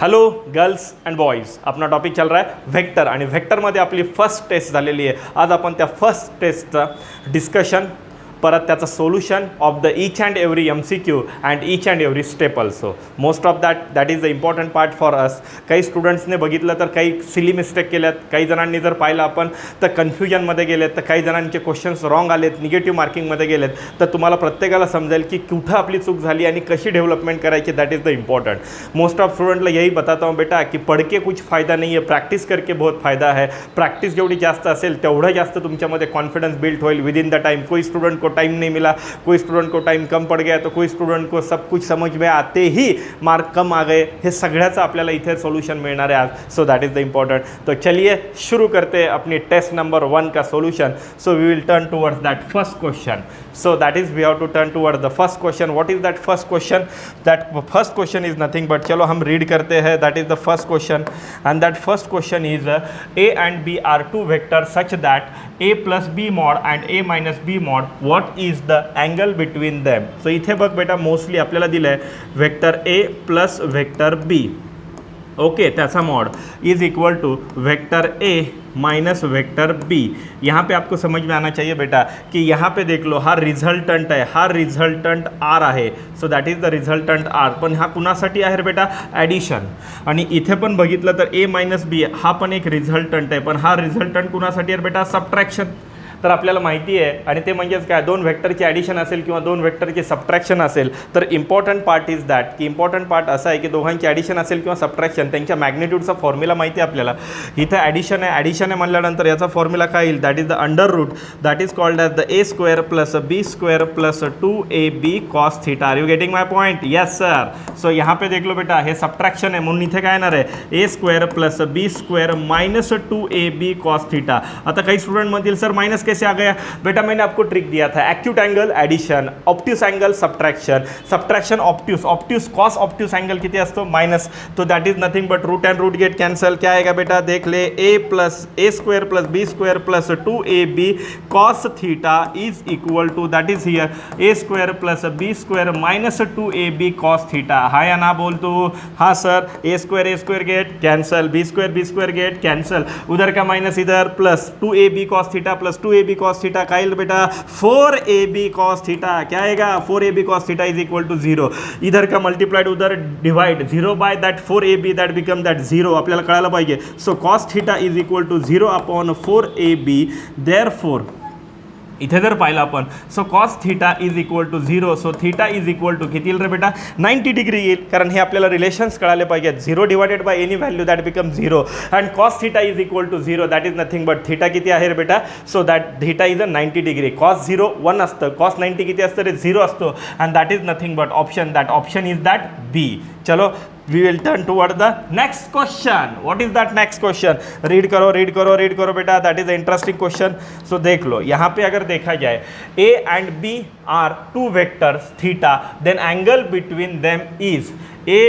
Hello girls and boys, Apna topic चल रहा है वेक्टर आणि वेक्टरमध्ये आपली फर्स्ट टेस्ट झालेली आहे. आज आपण त्या फर्स्ट टेस्टचं डिस्कशन परत त्याचं solution of the each and every MCQ and each and every step also. Most of that is the important part for us. काही स्टुडंट्सने बघितलं तर काही सिली मिस्टेक केल्यात, काही जणांनी जर पाहिलं आपण तर कन्फ्युजनमध्ये गेलेत, तर काही जणांचे क्वेश्चन्स रॉंग आलेत, निगेटिव्ह मार्किंगमध्ये गेलेत. तर तुम्हाला प्रत्येकाला समजेल की कुठं आपली चूक झाली आणि कशी डेव्हलपमेंट करायची. That is the important. Most of स्टूडेंटला यही बताता हूँ बेटा कि पढ़ के कुछ फ़ायदा नहीं है, प्रैक्टिस करके बहुत फ़ायदा है. प्रैक्टिस जेवढी जास्त असेल तेवढं जास्त तुमच्यामध्ये कॉन्फिडन्स बिल्ड होईल विद इन द टाइम. कोई स्टूडेंट को टाइम नहीं मिला, कोई स्टूडेंट को टाइम कम पड़ गया, तो कोई स्टूडेंट को सब कुछ समझ में आते ही मार्क कम आ गए. हे सगळ्याचं आपल्याला इथे सोल्यूशन मिळणार आहे आज. So that is the important. तो चलिए शुरू करते हैं अपनी टेस्ट नंबर 1 का solution. So we will turn towards that first question. So that is we have to turn towards the first question. What is that first question? That first question is nothing but, चलो हम read करते हैं. That is the first question and that first question is A and B are two vectors such that A plus B mod and A minus B mod, what is the angle between them? So इथे बघ बेटा mostly आपल्याला दिलं आहे vector A plus vector B. Okay, त्याचा mod is equal to vector A minus vector B. यहाँ पे आपको समझ में आना चाहिए बेटा कि यहाँ पे देख लो हा रिझल्टंट आहे, हा रिझल्टंट R आहे. So that is the resultant R. पण हा कुणासाठी आहे रे बेटा? ॲडिशन. आणि इथे पण बघितलं तर A मायनस B हा पण एक रिझल्टंट आहे, पण हा रिझल्टंट कुणासाठी आहे बेटा? सबट्रॅक्शन. तर आपल्याला माहिती आहे, आणि ते म्हणजेच काय, दोन वेक्टरची ॲडिशन असेल किंवा दोन वेक्टरचे सबट्रॅक्शन असेल तर इम्पॉर्टंट पार्ट इज दॅट की इम्पॉर्टंट पार्ट असा आहे की दोघांची ॲडिशन असेल किंवा सबट्रॅक्शन त्यांच्या मॅग्निट्यूडचा फॉर्म्युला माहिती आहे आपल्याला. इथं ॲडिशन आहे म्हणल्यानंतर याचा फॉर्म्युला काय येईल? That is the under root that is called as the A square plus B square plus 2AB cos theta. Are you getting my point? Yes sir. So यहाँ पे देख लो बेटा हे सबट्रॅक्शन आहे म्हणून इथे काय येणार आहे? A square plus B square minus 2AB cos theta. आता काही स्टूडेंट म्हणतील सर माइनस कैसे आ गया? बेटा मैंने आपको ट्रिक दिया था. Acute angle addition, obtuse angle subtraction, subtraction obtuse, obtuse cos obtuse angle किती असतो? माइनस. तो that is nothing but root and root get cancel. क्या आएगा बेटा? देख ले, A square plus B square plus 2AB cos theta is equal to that is here A square plus B square minus 2AB cos theta. हाँ या ना बोल तू? हाँ सर. A square get cancel, B square get cancel, उधर का minus इधर plus 2AB cos theta plus 2AB cos theta का बेटा 4AB cos थीटा. क्या आएगा? 4AB cos theta is equal to 0. इधर का मल्टीप्लाइड उधर divide 0 by that 4AB that become that 0. आपल्याला कळायला पाहिजे. So cos theta is equal to 0 upon 4AB. Therefore इथे जर पाहिलं आपण so cos theta is equal to 0. So theta is equal to किती येईल रे बेटा? 90 डिग्री येईल. कारण हे आपल्याला रिलेशन्स कळाले पाहिजेत. 0 divided by any value that become 0 and cos theta is equal to 0. That is nothing but theta किती आहे रे बेटा? So that theta is a 90 degree. Cos 0 1 असतं, कॉस 90 किती असतं रे? 0 असतो. And that is nothing but option. That option is that B. चलो we will turn toward the next question. What is that next question? Read करो बेटा. that is the interesting question. so देख low, यहाँ पे अगर देखा जाए A and B are two vectors theta, then angle between them is A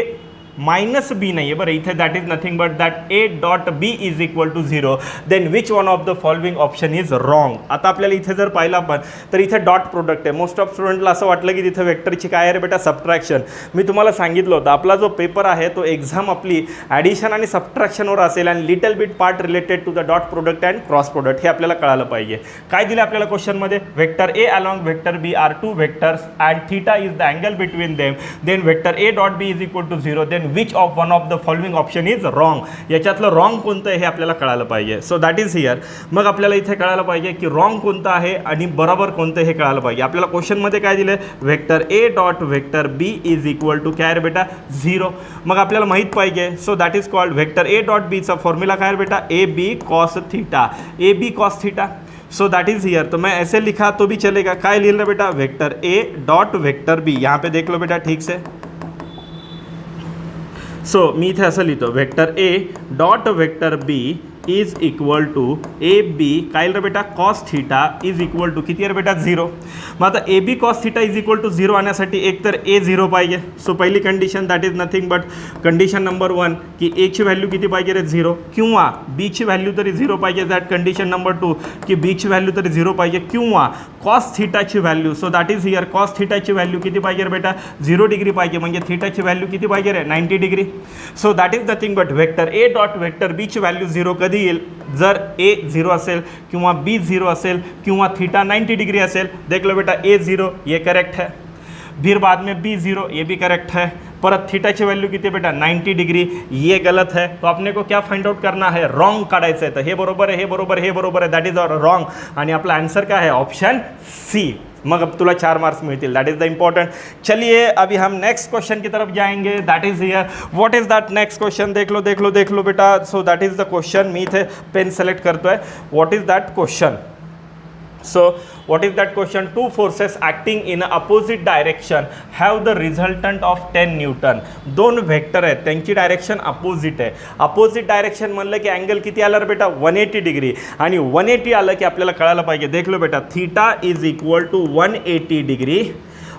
minus B नाही आहे बरं इथे. That is nothing but that A dot B is equal to 0. Then which one of the following option is wrong. आता आपल्याला इथे जर पाहिलं आपण तर इथे डॉट प्रोडक्ट आहे. मोस्ट ऑफ स्टुडंटला असं वाटलं की तिथे वेक्टरची काय आहे रे बेटा? सबट्रॅक्शन. मी तुम्हाला सांगितलं होतं आपला जो पेपर आहे तो एक्झाम आपली ॲडिशन आणि सबट्रॅक्शनवर असेल आणि little bit part related to the dot product and cross product. हे आपल्याला कळालं पाहिजे. काय दिलं आपल्याला क्वेश्चनमध्ये? Vector A along vector B are two vectors and theta is the angle between them. Then vector A dot B is equal to 0. Then which of one of the following option is wrong. याच्यातलं wrong कोणतं आहे हे आपल्याला कळायला पाहिजे. So that is here. मग आपल्याला इथे कळायला पाहिजे की रॉंग कोणतं आहे आणि बरोबर कोणतं हे कळायला पाहिजे. आपल्याला क्वेश्चनमध्ये काय दिलं? Vector A dot vector B is equal to काय रे बेटा? 0. मग आपल्याला माहीत पाहिजे. So that is called vector A dot बीचा फॉर्म्युला काय रे बेटा? AB cos theta. AB cos theta. So that is here. तो मैं ऐसे लिखा तो भी चलेगा. काय लिहिलं बेटा? Vector A dot vector B. यहाँ पे देख लो बेटा ठीक से. सो मी इथे असं लिहितो vector A dot vector B is equal to A B काय येईल रे बेटा cos theta is equal to किती आहे रे बेटा 0. मग आता A B cos theta is equal to 0 आणण्यासाठी एक तर ए 0 पाहिजे. सो पहिली condition that is nothing but condition number 1 की एची व्हॅल्यू किती पाहिजे रे 0 किंवा बीची व्हॅल्यू तरी 0 पाहिजे. दॅट कंडिशन नंबर 2 की बीची व्हॅल्यू तरी 0 पाहिजे किंवा कॉस थिटाची value. So that is here cos थिटाची व्हॅल्यू किती पाहिजे रे बेटा 0 डिग्री पाहिजे. म्हणजे थिटाची व्हॅल्यू किती पाहिजे रे 90 degree. So that is nothing but vector A dot vector बीची व्हॅल्यू 0 कधी येईल जर ए 0 असेल किंवा बी 0 असेल किंवा थीटा 90 डिग्री असेल. देख लो बेटा ए 0 ये करेक्ट है, फिर बाद में बी 0 ये भी करेक्ट है, परत थीटाची व्हॅल्यू किती बेटा 90 डिग्री ये गलत है. तो आपने को क्या फाइंड आउट करना है रॉन्ग काढायचं आहे. तर हे बरोबर आहे हे बरोबर हे बरोबर आहे दॅट इज ऑर रॉन्ग आणि आपला आंसर काय आहे ऑप्शन सी. मग अब तुला 4 मार्क्स मिलते दैट इज द इंपॉर्टेंट. चलिए अभी हम नेक्स्ट क्वेश्चन की तरफ जाएंगे that is here. What is that next question देख लो बेटा. So that is the question. मी इथे पेन सेलेक्ट करतोय. What is that question. So what is that question? Two forces acting in a opposite direction have the resultant of 10 Newton. दोन vector आहेत त्यांची direction opposite आहे. Opposite direction म्हणलं की angle किती आला रे बेटा 180 डिग्री आणि 180 आलं की आपल्याला कळायला पाहिजे. देख लो बेटा theta is equal to 180 degree.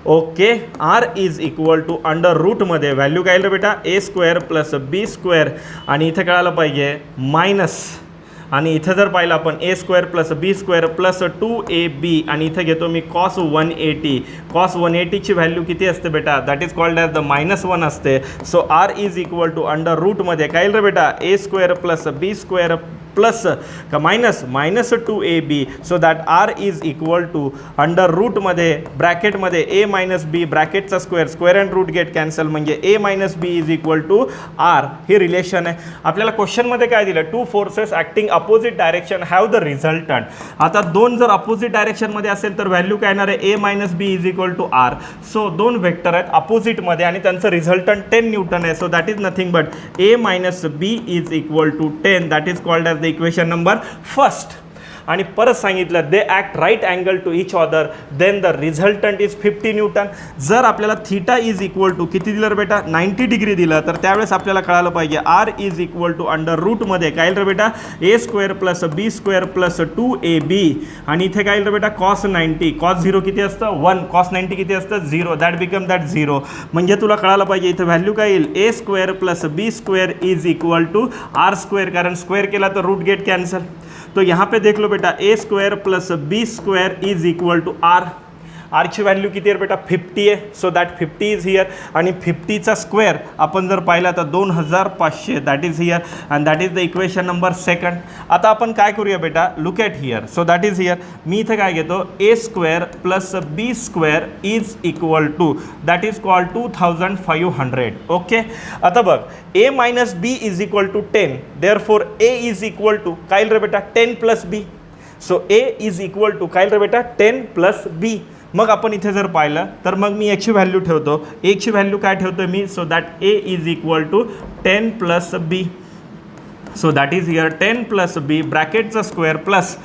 Okay R is equal to under रूटमध्ये व्हॅल्यू काय रे बेटा A square plus B square आणि इथे कळायला पाहिजे मायनस आणि इथे जर पाहिलं आपण A square plus B square plus 2ab आणि इथे घेतो मी कॉस 180. कॉस 180ची व्हॅल्यू किती असते बेटा that is called as the -1 असते. So R is equal to under रूटमध्ये काय रे बेटा A square plus B square plus का minus -2ab. So that R is equal to under रूटमध्ये ब्रॅकेटमध्ये ए मायनस बी ब्रॅकेटचा square square and root get cancel म्हणजे ए minus B is equal to R. हे रिलेशन आहे. आपल्याला क्वेश्चनमध्ये काय दिलं two forces acting opposite direction have the resultant. आता दोन जर अपोजिट डायरेक्शनमध्ये असेल तर व्हॅल्यू काय येणार आहे A minus B is equal to R. So दोन वेक्टर आहेत अपोजिटमध्ये आणि त्यांचं रिझल्टंट 10 न्यूटन आहे. So that is nothing but A minus B is equal to 10 that is called as equation number first. आणि परत सांगितलं they act right angle to each other then the resultant is 50 newton. जर आपल्याला theta is equal to किती दिलं रे बेटा 90 degree दिलं तर त्यावेळेस आपल्याला कळालं पाहिजे R is equal to under रूटमध्ये काय रे बेटा A square plus B square plus 2ab आणि इथे काय रे बेटा कॉस 90 कॉस 0 किती असतं 1 कॉस 90 किती असतं 0 दॅट बिकम दॅट 0. म्हणजे तुला कळालं पाहिजे इथे व्हॅल्यू काय येईल A square plus B square is equal to R square कारण स्क्वेअर केला तर रूट गेट कॅन्सल. तो यहाँ पे देख लो बेटा A square plus B square is equal to R. आरची व्हॅल्यू किती आहे बेटा 50 आहे. सो दॅट 50 इज हिअर आणि 50चा स्क्वेअर आपण जर पाहिला तर 2500 that is here and that is the equation number second. आता आपण काय करूया बेटा look at here. So that is here मी इथे काय घेतो A square plus B square is equal to that is called 2500. Okay आता बघ A minus B is equal to 10 therefore A is equal to काय रे बेटा 10 plus B. So A is equal to काय रे बेटा 10 plus बी. मग आपण इथे जर पाहिलं तर मग मी याची व्हॅल्यू ठेवतो एची व्हॅल्यू काय ठेवतो मी. So that A is equal to 10 plus B. So that is here 10 plus B ब्रॅकेटचा square plus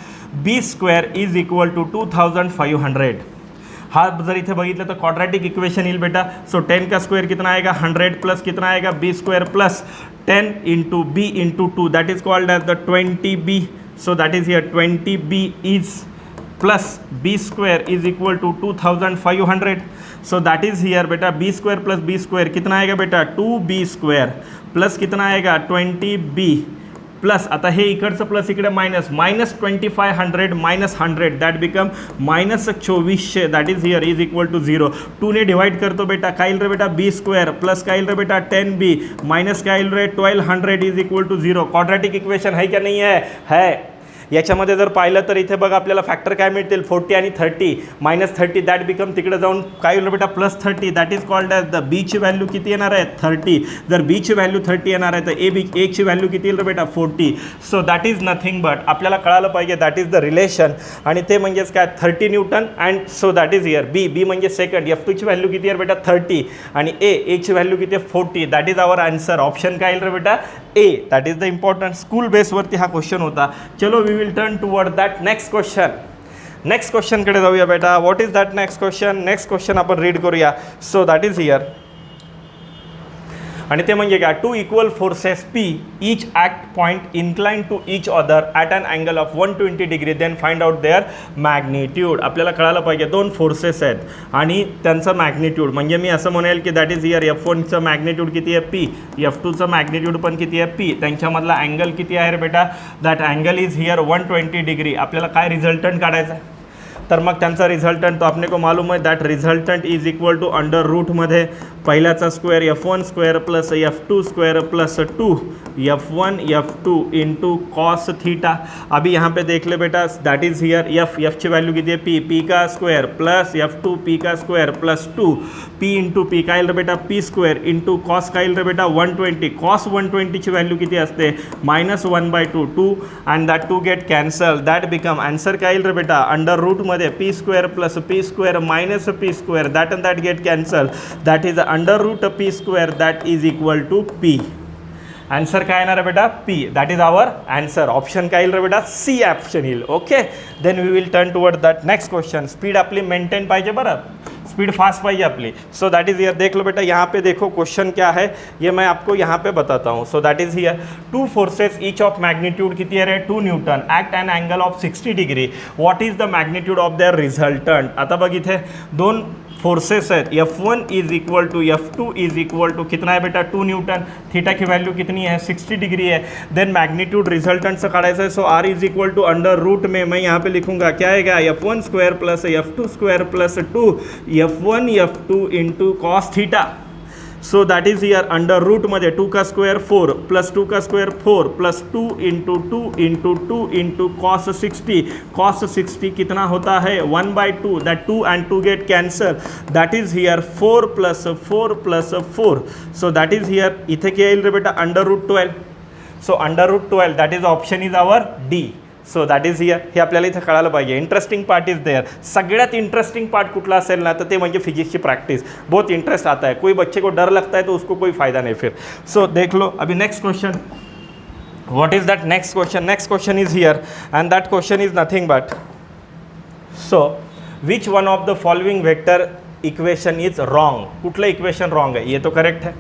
B square is equal to 2500. हा जर इथे बघितलं तर क्वाड्रॅटिक इक्वेशन येईल बेटा. सो 10 का स्क्वेअर कितना आएगा 100 प्लस कितना आएगा B square plus 10 into B into 2 that is called as the 20b. So that is here 20b is plus b square is equal to 2500. so that is here बेटा b square plus b square कितना आएगा बेटा 2b square plus कितना आएगा 20b plus आता हे इकडचं plus इकडे minus -2500 -100 that become -2400 that is here is equal to 0. 2 ने डिवाइड करतो बेटा काय रे बेटा बी स्क्वेअर प्लस काय रे बेटा 10b मायनस काय रे 1200 is equal to 0. Quadratic equation है क्या नहीं है. याच्यामध्ये जर पाहिलं तर इथे बघा आपल्याला फॅक्टर काय मिळतील 40 आणि 30 -30 दॅट बिकम तिकडे जाऊन काय होईल बेटा +30 that is called as the बीची व्हॅल्यू किती येणार आहे 30. जर बीची व्हॅल्यू 30 येणार आहे तर एची व्हॅल्यू किती येईल बेटा 40. So that is nothing but आपल्याला कळालं पाहिजे दॅट इज द रिलेशन आणि ते म्हणजेच काय 30 newton and so that is here B म्हणजे सेकंड F2ची व्हॅल्यू किती आहे बेटा 30 आणि एची व्हॅल्यू किती आहे 40 that is our answer. Option काय येईल रे बेटा A. That is the important school बेसवरती हा क्वेश्चन होता. चलो we will turn toward that next question. Next क्वेश्चनकडे जाऊया बेटा. What is that next question. Next question आपण रीड करूया. सो दॅट इज हिअर आणि ते म्हणजे काय, two equal forces P each act point incline to each other at an angle of 120 degree, then find out their magnitude. आपल्याला कळायला पाहिजे दोन फोर्सेस आहेत आणि त्यांचं मॅग्निट्यूड, म्हणजे मी असं म्हणेल की दॅट इज हिअर F1चं मॅग्निट्यूड किती आहे पी, F2चं मॅग्निट्यूड पण किती आहे पी, त्यांच्यामधला अँगल किती आहे रे बेटा, that angle is here 120 degree. आपल्याला काय रिझल्टंट काढायचं आहे, तर मग त्यांचा रिझल्टंट तो आपने को मालूम आहे that resultant is equal to under रूटमध्ये पहिल्याचा square F1 square plus F2 square plus 2 F1 F2 into cos theta. अभी यहाँ पे देख ले बेटा दैट इज हियर एफ की वैल्यू किती आहे पी का स्क्वेअर प्लस F2 पी का square plus 2 P into P काय रे बेटा पी स्क्वेअर इंटू कॉस काय रे बेटा 120. कॉस 120ची व्हॅल्यू किती असते -1/2 2 and that 2 get cancel, that become answer काय रे बेटा अंडर रूटमध्ये P square plus P square minus P square, that and that get cancel, that is under root P square that is equal to P. Answer काय येणार आहे बेटा P, that is our answer. Option काय येईल रे बेटा C option येईल. Okay, then we will turn toward that next question. Speed आपली मेंटेन पाहिजे बरं, स्पीड फास्ट पाहिजे अपनी. सो दैट इज हियर, देख लो बेटा यहाँ पे देखो क्वेश्चन क्या है ये मैं आपको यहाँ पे बताता हूँ. So that is here two forces each of magnitude किती है 2 newton at an angle of 60 degree. What is the magnitude of their resultant. आता बघ इथे दोन फोर्सेस आहेत, F1 is equal to F2 is equal to कितना है बेटा 2 न्यूटन, थीटा की वैल्यू कितनी है 60 डिग्री है. देन मैग्नीट्यूड रिजल्टेंट से काढ़ायचं है. So R is equal to under root में मैं यहाँ पे लिखूंगा क्या आएगा F1 square plus F2 square plus 2 F1 F2 into cos theta. So that is here under root मध्ये 2 का स्क्वायर 4 प्लस 2 का square 4 plus 2 into 2 into 2 into cos 60. Cos 60 कितना होता है 1/2, that 2 and 2 get cancel, that is here 4 plus 4 plus 4. So that is here इथे क्या येईल रे बेटा under root 12. So under root 12 that is option is our D. So that is here, हे आपल्याला इथं कळायला पाहिजे. Interesting part is there. सगळ्यात इंटरेस्टिंग पार्ट कुठला असेल ना तर ते म्हणजे फिजिक्सची प्रैक्टिस. बहुत इंटरेस्ट आता है, कोई बच्चे को डर लगता है तो उसको कोई फ़ायदा नहीं फिर. सो देख लो अभी next question. What is that next question. Next question is here end that question is nothing but so which one of the following vector equation is wrong. कुठलं इक्वेशन रॉन्ग आहे, ये तो correct है.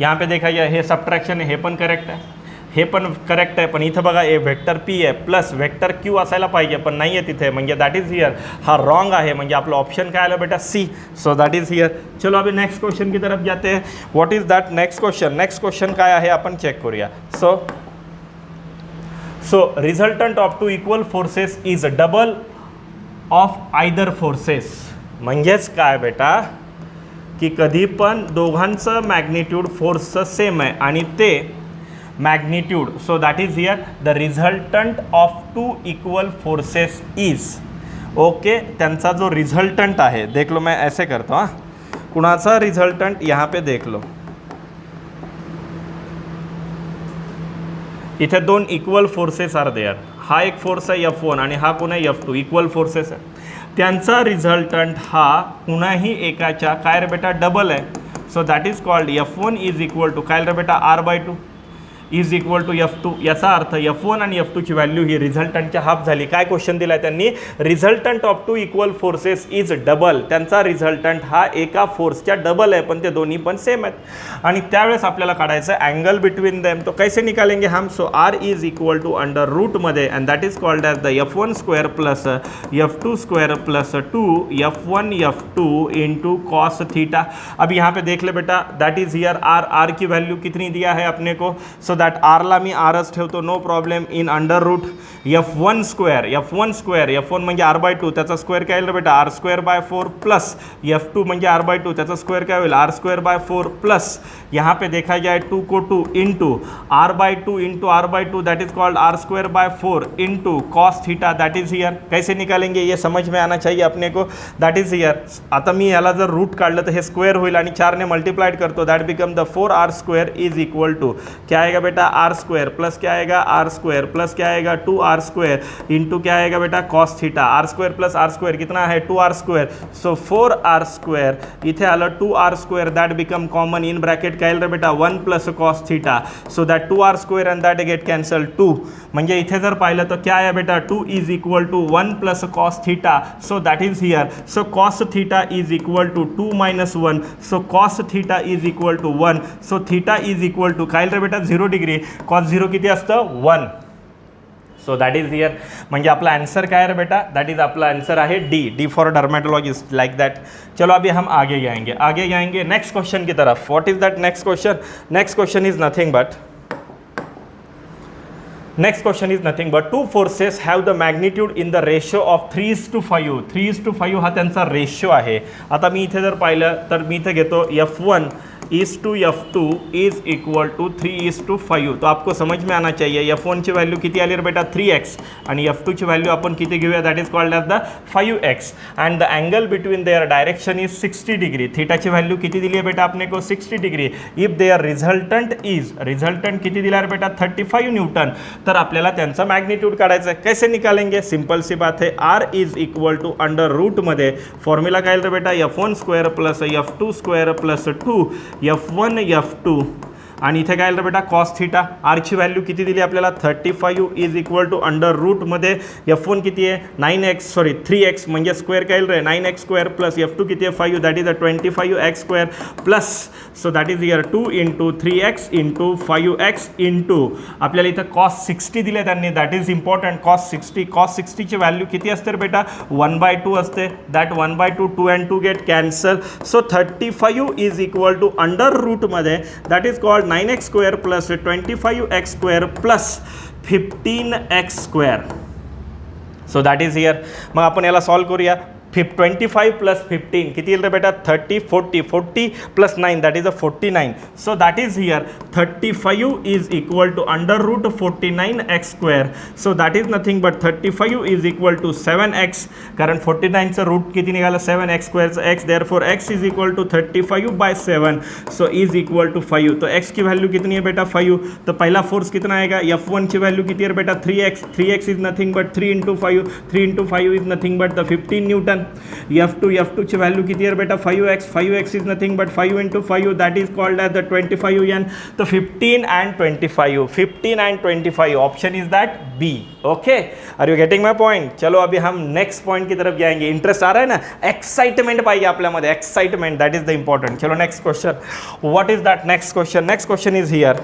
यहाँ पे देखा गया हे subtraction आहे, हे पण करेक्ट आहे, हे पण करेक्ट आहे. पण इथं बघा ए वेक्टर पी आहे प्लस वेक्टर क्यू असायला पाहिजे पण नाही आहे तिथे, म्हणजे दॅट इज हियर हा रॉन्ग आहे. म्हणजे आपलं ऑप्शन काय आलं बेटा C. So that is here. चलो अभी नेक्स्ट क्वेश्चन की तरफ जाते हैं. What is that next question. Next question काय आहे आपण चेक करूया. So resultant of two equal forces is double of either forces. म्हणजेच काय बेटा की कधी पण दोघांचं मॅग्निट्यूड फोर्सचं सेम आहे आणि ते magnitude. So that is here the resultant of two equal forces is. Okay, त्यांचा जो रिझल्टंट आहे देख लो, मैं ऐसे करता हूँ. कुणाचा रिझल्टंट यहाँ पे देख लो, इथे दोन इक्वल फोर्सेस आर देअर. हा एक फोर्स आहे F1 आणि हा कोण आहे F2, इक्वल फोर्सेस आहे. त्यांचा रिझल्टंट हा कुणाही एकाच्या काय रे बेटा डबल आहे. So that is called F1 is equal to काय रे बेटा R/2 is equal to F2. याचा अर्थ F1 आणि F2ची व्हॅल्यू ही रिझल्टंटच्या हाफ झाली. काय क्वेश्चन दिला आहे त्यांनी, resultant of two equal forces is double. त्यांचा रिझल्टंट हा एका फोर्सच्या डबल आहे पण ते दोन्ही पण सेम आहेत आणि त्यावेळेस आपल्याला काढायचं अँगल बिटवीन देम. तो कैसे निकालेंगे हम. So R is equal to under रूटमध्ये and that is called as the F1 square plus F2 square plus 2 F1 F2 into cos theta. अब यहाँ पे देख ले बेटा दैट इज हियर R की वैल्यू कितनी दिया है अपने को. सो दैट आर ला मी आरच ठेवतो no problem. In under root F1 square F1 म्हणजे R/2 त्याचा स्क्वेअर काय येईल बेटा R²/4 प्लस F2 म्हणजे R/2 त्याचा स्क्वेअर काय होईल R²/4 प्लस यहाँ पे देखा जाए 2 को 2 into R/2 that is called R²/4 into cos theta. That is here. कैसे निकालेंगे ये समझ में आना चाहिए अपने को. That is here. आता मी याला जर रूट काढलं तर हे स्क्वेअर होईल आणि 4 ने मल्टिप्लाइड करतो, that become the 4R² is equal to क्या आएगा बेटा आर स्क्वायर प्लस क्या आएगा आर स्क्वायर प्लस क्या आएगा 2r स्क्वायर इंटू क्या आएगा बेटा cos theta, R square plus R square कितना है 2r square, so 4r square, इथे आलं 2r square, that become common in bracket काय आलं बेटा 1 plus cos theta, so that 2r square and that get cancel 2, म्हणजे इथे जर पाहिलं तर क्या आहे बेटा 2 is equal to 1 plus cos theta, so that is here, so cos theta is equal to 2 minus 1, so cos theta is equal to 1, so theta is equal to काय रे बेटा 0 डिग्री, कॉस 0 किती असतं 1, सो दॅट इज हियर, म्हणजे आपला answer काय है बेटा, दैट इज आपला आंसर है D for dermatologist like that. चलो अभी हम आगे जाएंगे नेक्स्ट क्वेश्चन की तरफ। What is that next question? Next question is nothing but two forces have the magnitude in the ratio of 3:5, 3:5 हा त्यांचा रेशो आहे। आता मी इथे जर पाहिलं तर मी इथे घेतो F1 is to F2 is equal to 3:5, तो आपको समझ में आना चाहिए। F1 ची वैल्यू किती आली रे बेटा 3x आणि F2 ची वैल्यू आपण किती घेऊया, that is called as the 5x and the angle between their direction is 60 degree. थीटाची वैल्यू किती दिली है बेटा आपने को 60 डिग्री। इफ देअर रिझल्टंट किती दिला रे बेटा 35 न्यूटन, तर आपल्याला त्यांचा मॅग्निट्यूड काढायचा आहे। कैसे निकालेंगे? सिंपल सी बात है, r is equal to under root मध्ये फॉर्म्युला काय रे बेटा F1 square plus F2 square plus 2 F1 F2 आणि इथे काय आलं बेटा कॉस थीटा, आरची व्हॅल्यू किती दिली आपल्याला 35 इज इक्वल टू अंडर रूटमध्ये F1 किती आहे 3x म्हणजे स्क्वेअर काय रे 9x स्क्वेअर प्लस F2 किती आहे 5, that is a 25x square plus, so that is here 2 into 3x into 5x into आपल्याला इथं कॉस 60 दिले त्यांनी, दॅट इज इम्पॉर्टंट, कॉस 60ची व्हॅल्यू किती असते बेटा 1/2 असते, that 1/2 2 and 2 get cancel, so 35 is equal to under रूटमध्ये that is called 9x square plus 25x square plus 15x square, so that is here. मग आपण याला सॉल्व करूया। 25 प्लस 15 किती येईल रे बेटा 30, 40 plus 9 that is a 49, so that is here 35 is equal to under root 49x square, so that is nothing but 35 is equal to 7x, कारण 49चं रूट किती निघालं 7x स्क्वेअरचं x, therefore x is equal to 35/7, so is equal to 5, तो x की value कितनी है बेटा 5, तो पहला फोर्स कितना आएगा F1 की वैल्यू कितनी है बेटा 3x is nothing but 3 into 5 is nothing but the 15 newton, F2 ची वैल्यू किती है बेटा 5x is nothing but 5 into 5 that is called as the 25n, तो 15 and 25 option is that B. Okay, are you getting my point? चलो अभी हम next point की तरफ जाएंगे। इंटरेस्ट आ रहा है ना, एक्साइटमेंट पाहिजे आपल्यामध्ये, excitement that is the important. चलो next question, what is that next question? Next question is here,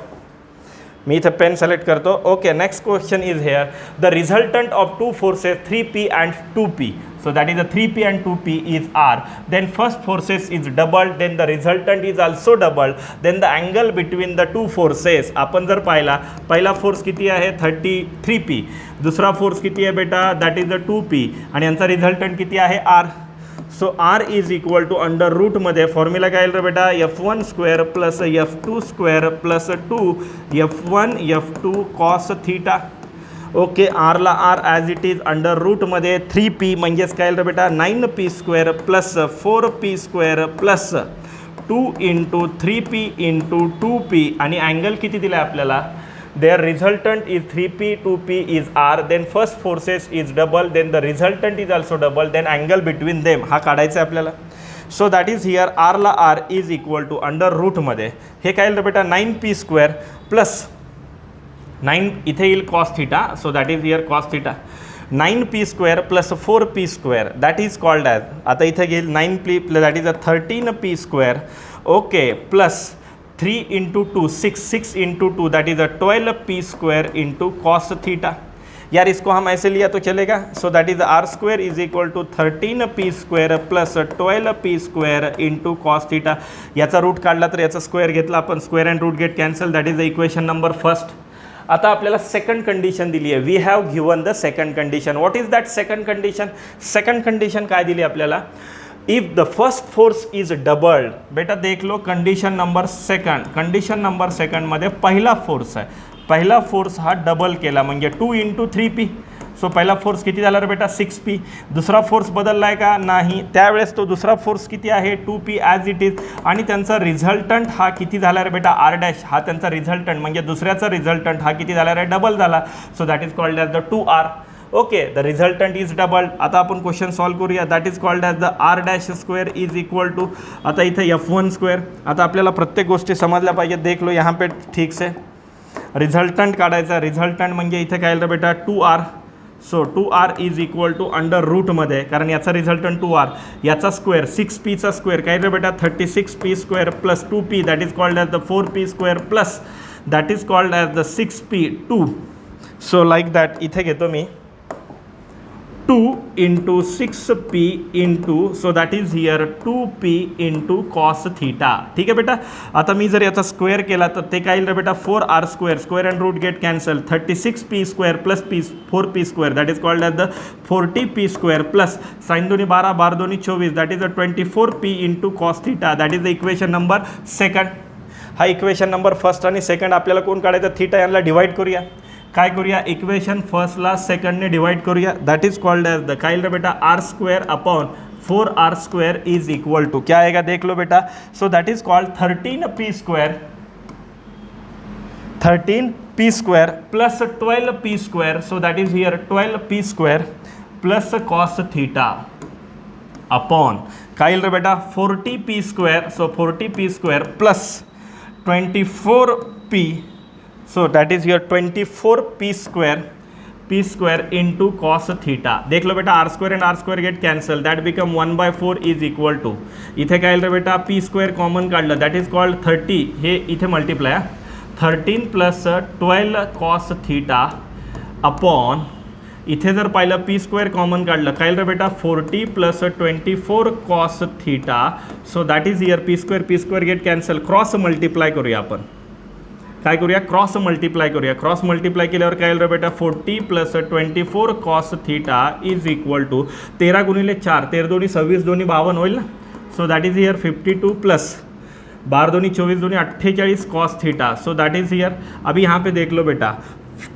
मी इथे पेन सेलेक्ट करतो। Okay, next question is here, the resultant of two forces 3p and 2p, so that is the 3p and 2p is r, then first forces is doubled, then the resultant is also doubled, then the angle between the two forces, आपण जर पाहिला पहिला force किती आहे 33p, दुसरा force किती आहे बेटा दॅट इज द 2p आणि यांचा रिझल्टंट किती आहे r, so r is equal to under रूटमध्ये फॉर्म्युला काय रे बेटा F1 square plus F2 square plus 2 F1 F2 cos theta. Okay, आरला R as it is under रूटमध्ये 3p म्हणजेच काय रे बेटा 9p square plus 4p square plus 2 into 3p into 2p आणि अँगल किती दिला आहे आपल्याला, their resultant is 3p, 2p is r, then first forces is double, then the resultant is also double, then angle between them हा काढायचा आहे आपल्याला। So that is here r ला r is equal to under रूटमध्ये हे काय येईल बेटा 9p स्क्वेअर प्लस 9 इथे येईल cos theta, so that is here cos theta 9p square plus 4p square that is called as, आता इथे घेईल 9p plus that is a 13p square, okay, plus 3 into 2 6 into 2 that is a 12p square into cos theta. यार इसको हम ऐसे लिया तो चलेगा, so that is R square is equal to 13p square plus 12p square into cos theta. याचा root काढला तर याचा स्क्वेअर घेतला आपण, square and root get cancel, that is the equation number first. आता आपल्याला सेकंड कंडिशन दिली आहे, we have given the second condition. What is that second condition? Second condition काय दिली आपल्याला, if the first force is doubled, बेटा देख low condition number सेकंडमध्ये पहिला फोर्स आहे, पहिला फोर्स हा डबल केला म्हणजे 2 इंटू 3p, सो पहिला फोर्स किती झाला रे बेटा 6p. दुसरा फोर्स बदलला आहे का नाही, त्यावेळेस तो दुसरा फोर्स किती आहे 2p ॲज इट इज. आणि त्यांचा रिझल्टंट हा किती झाला रे बेटा r डॅश, हा त्यांचा रिझल्टंट म्हणजे दुसऱ्याचा रिझल्टंट हा किती झाला रे डबल झाला. So that is called as the 2r. Okay, the resultant is double. आता आपण क्वेश्चन सॉल्व करूया. That is called as the r dash square is equal to, आता इथे f1 स्क्वेअर. आता आपल्याला प्रत्येक गोष्टी समजल्या पाहिजे. देख लो यहाँ पे ठीक से. रिझल्टंट काढायचा, रिझल्टंट म्हणजे इथे काय रे बेटा 2r. So 2r is equal to under रूटमध्ये, कारण याचा रिझल्टंट 2r, याचा स्क्वेअर 6pचा स्क्वेअर काय रे बेटा 36p square plus 2p that is called as the 4p square plus that is called as the 6p 2. So like that इथे घेतो मी 2 into 6p into, so that is here 2p into cos theta. ठीक आहे बेटा. आता मी जर याचा square केला तर ते काय येईल रे बेटा 4r square, square and root get cancel, 36p square plus p 4p square that is called as the 40p square plus sign दोन्ही 12 12 दोन्ही 24 that is the 24p into cos theta. That is the equation number second. हा equation number first आणि second आपल्याला कोण काढायचं, theta यांना divide करूया. काय करूया, इक्वेशन फर्स्टला सेकंडने डिवाइड करूया. That is called as the काय रे बेटा r square upon 4r square is equal to क्या आएगा देख लो बेटा. So that is called 13p square, 13p square plus 12p square. So that is here 12p square plus cos theta upon काय रे बेटा 40p square. So 40p square plus 24p. So that is your 24p square into cos theta. देख लो बेटा r square and r square get cancel, that become 1/4 is equal to, इथे काय रे बेटा p square कॉमन काढलं that is called 30, हे इथे multiply 13 plus 12 cos theta upon इथे जर पाहिलं p स्क्वेअर कॉमन काढलं काय रे बेटा 40 plus 24 cos theta. So that is here p square get cancel, cross multiply करूया आपण. काय करूया, क्रॉस मल्टिप्लाय करूया. क्रॉस मल्टिप्लाय केल्यावर काय येईल रे बेटा 40 plus 24 cos theta is equal to 13 गुणिले 4, 13 दोन्ही 26 दोन्ही 52 होईल ना. So that is here 52 plus 12 दोन्ही 24 दोन्ही 48 cos theta. So that is here. अभी यहाँ पे देख लो बेटा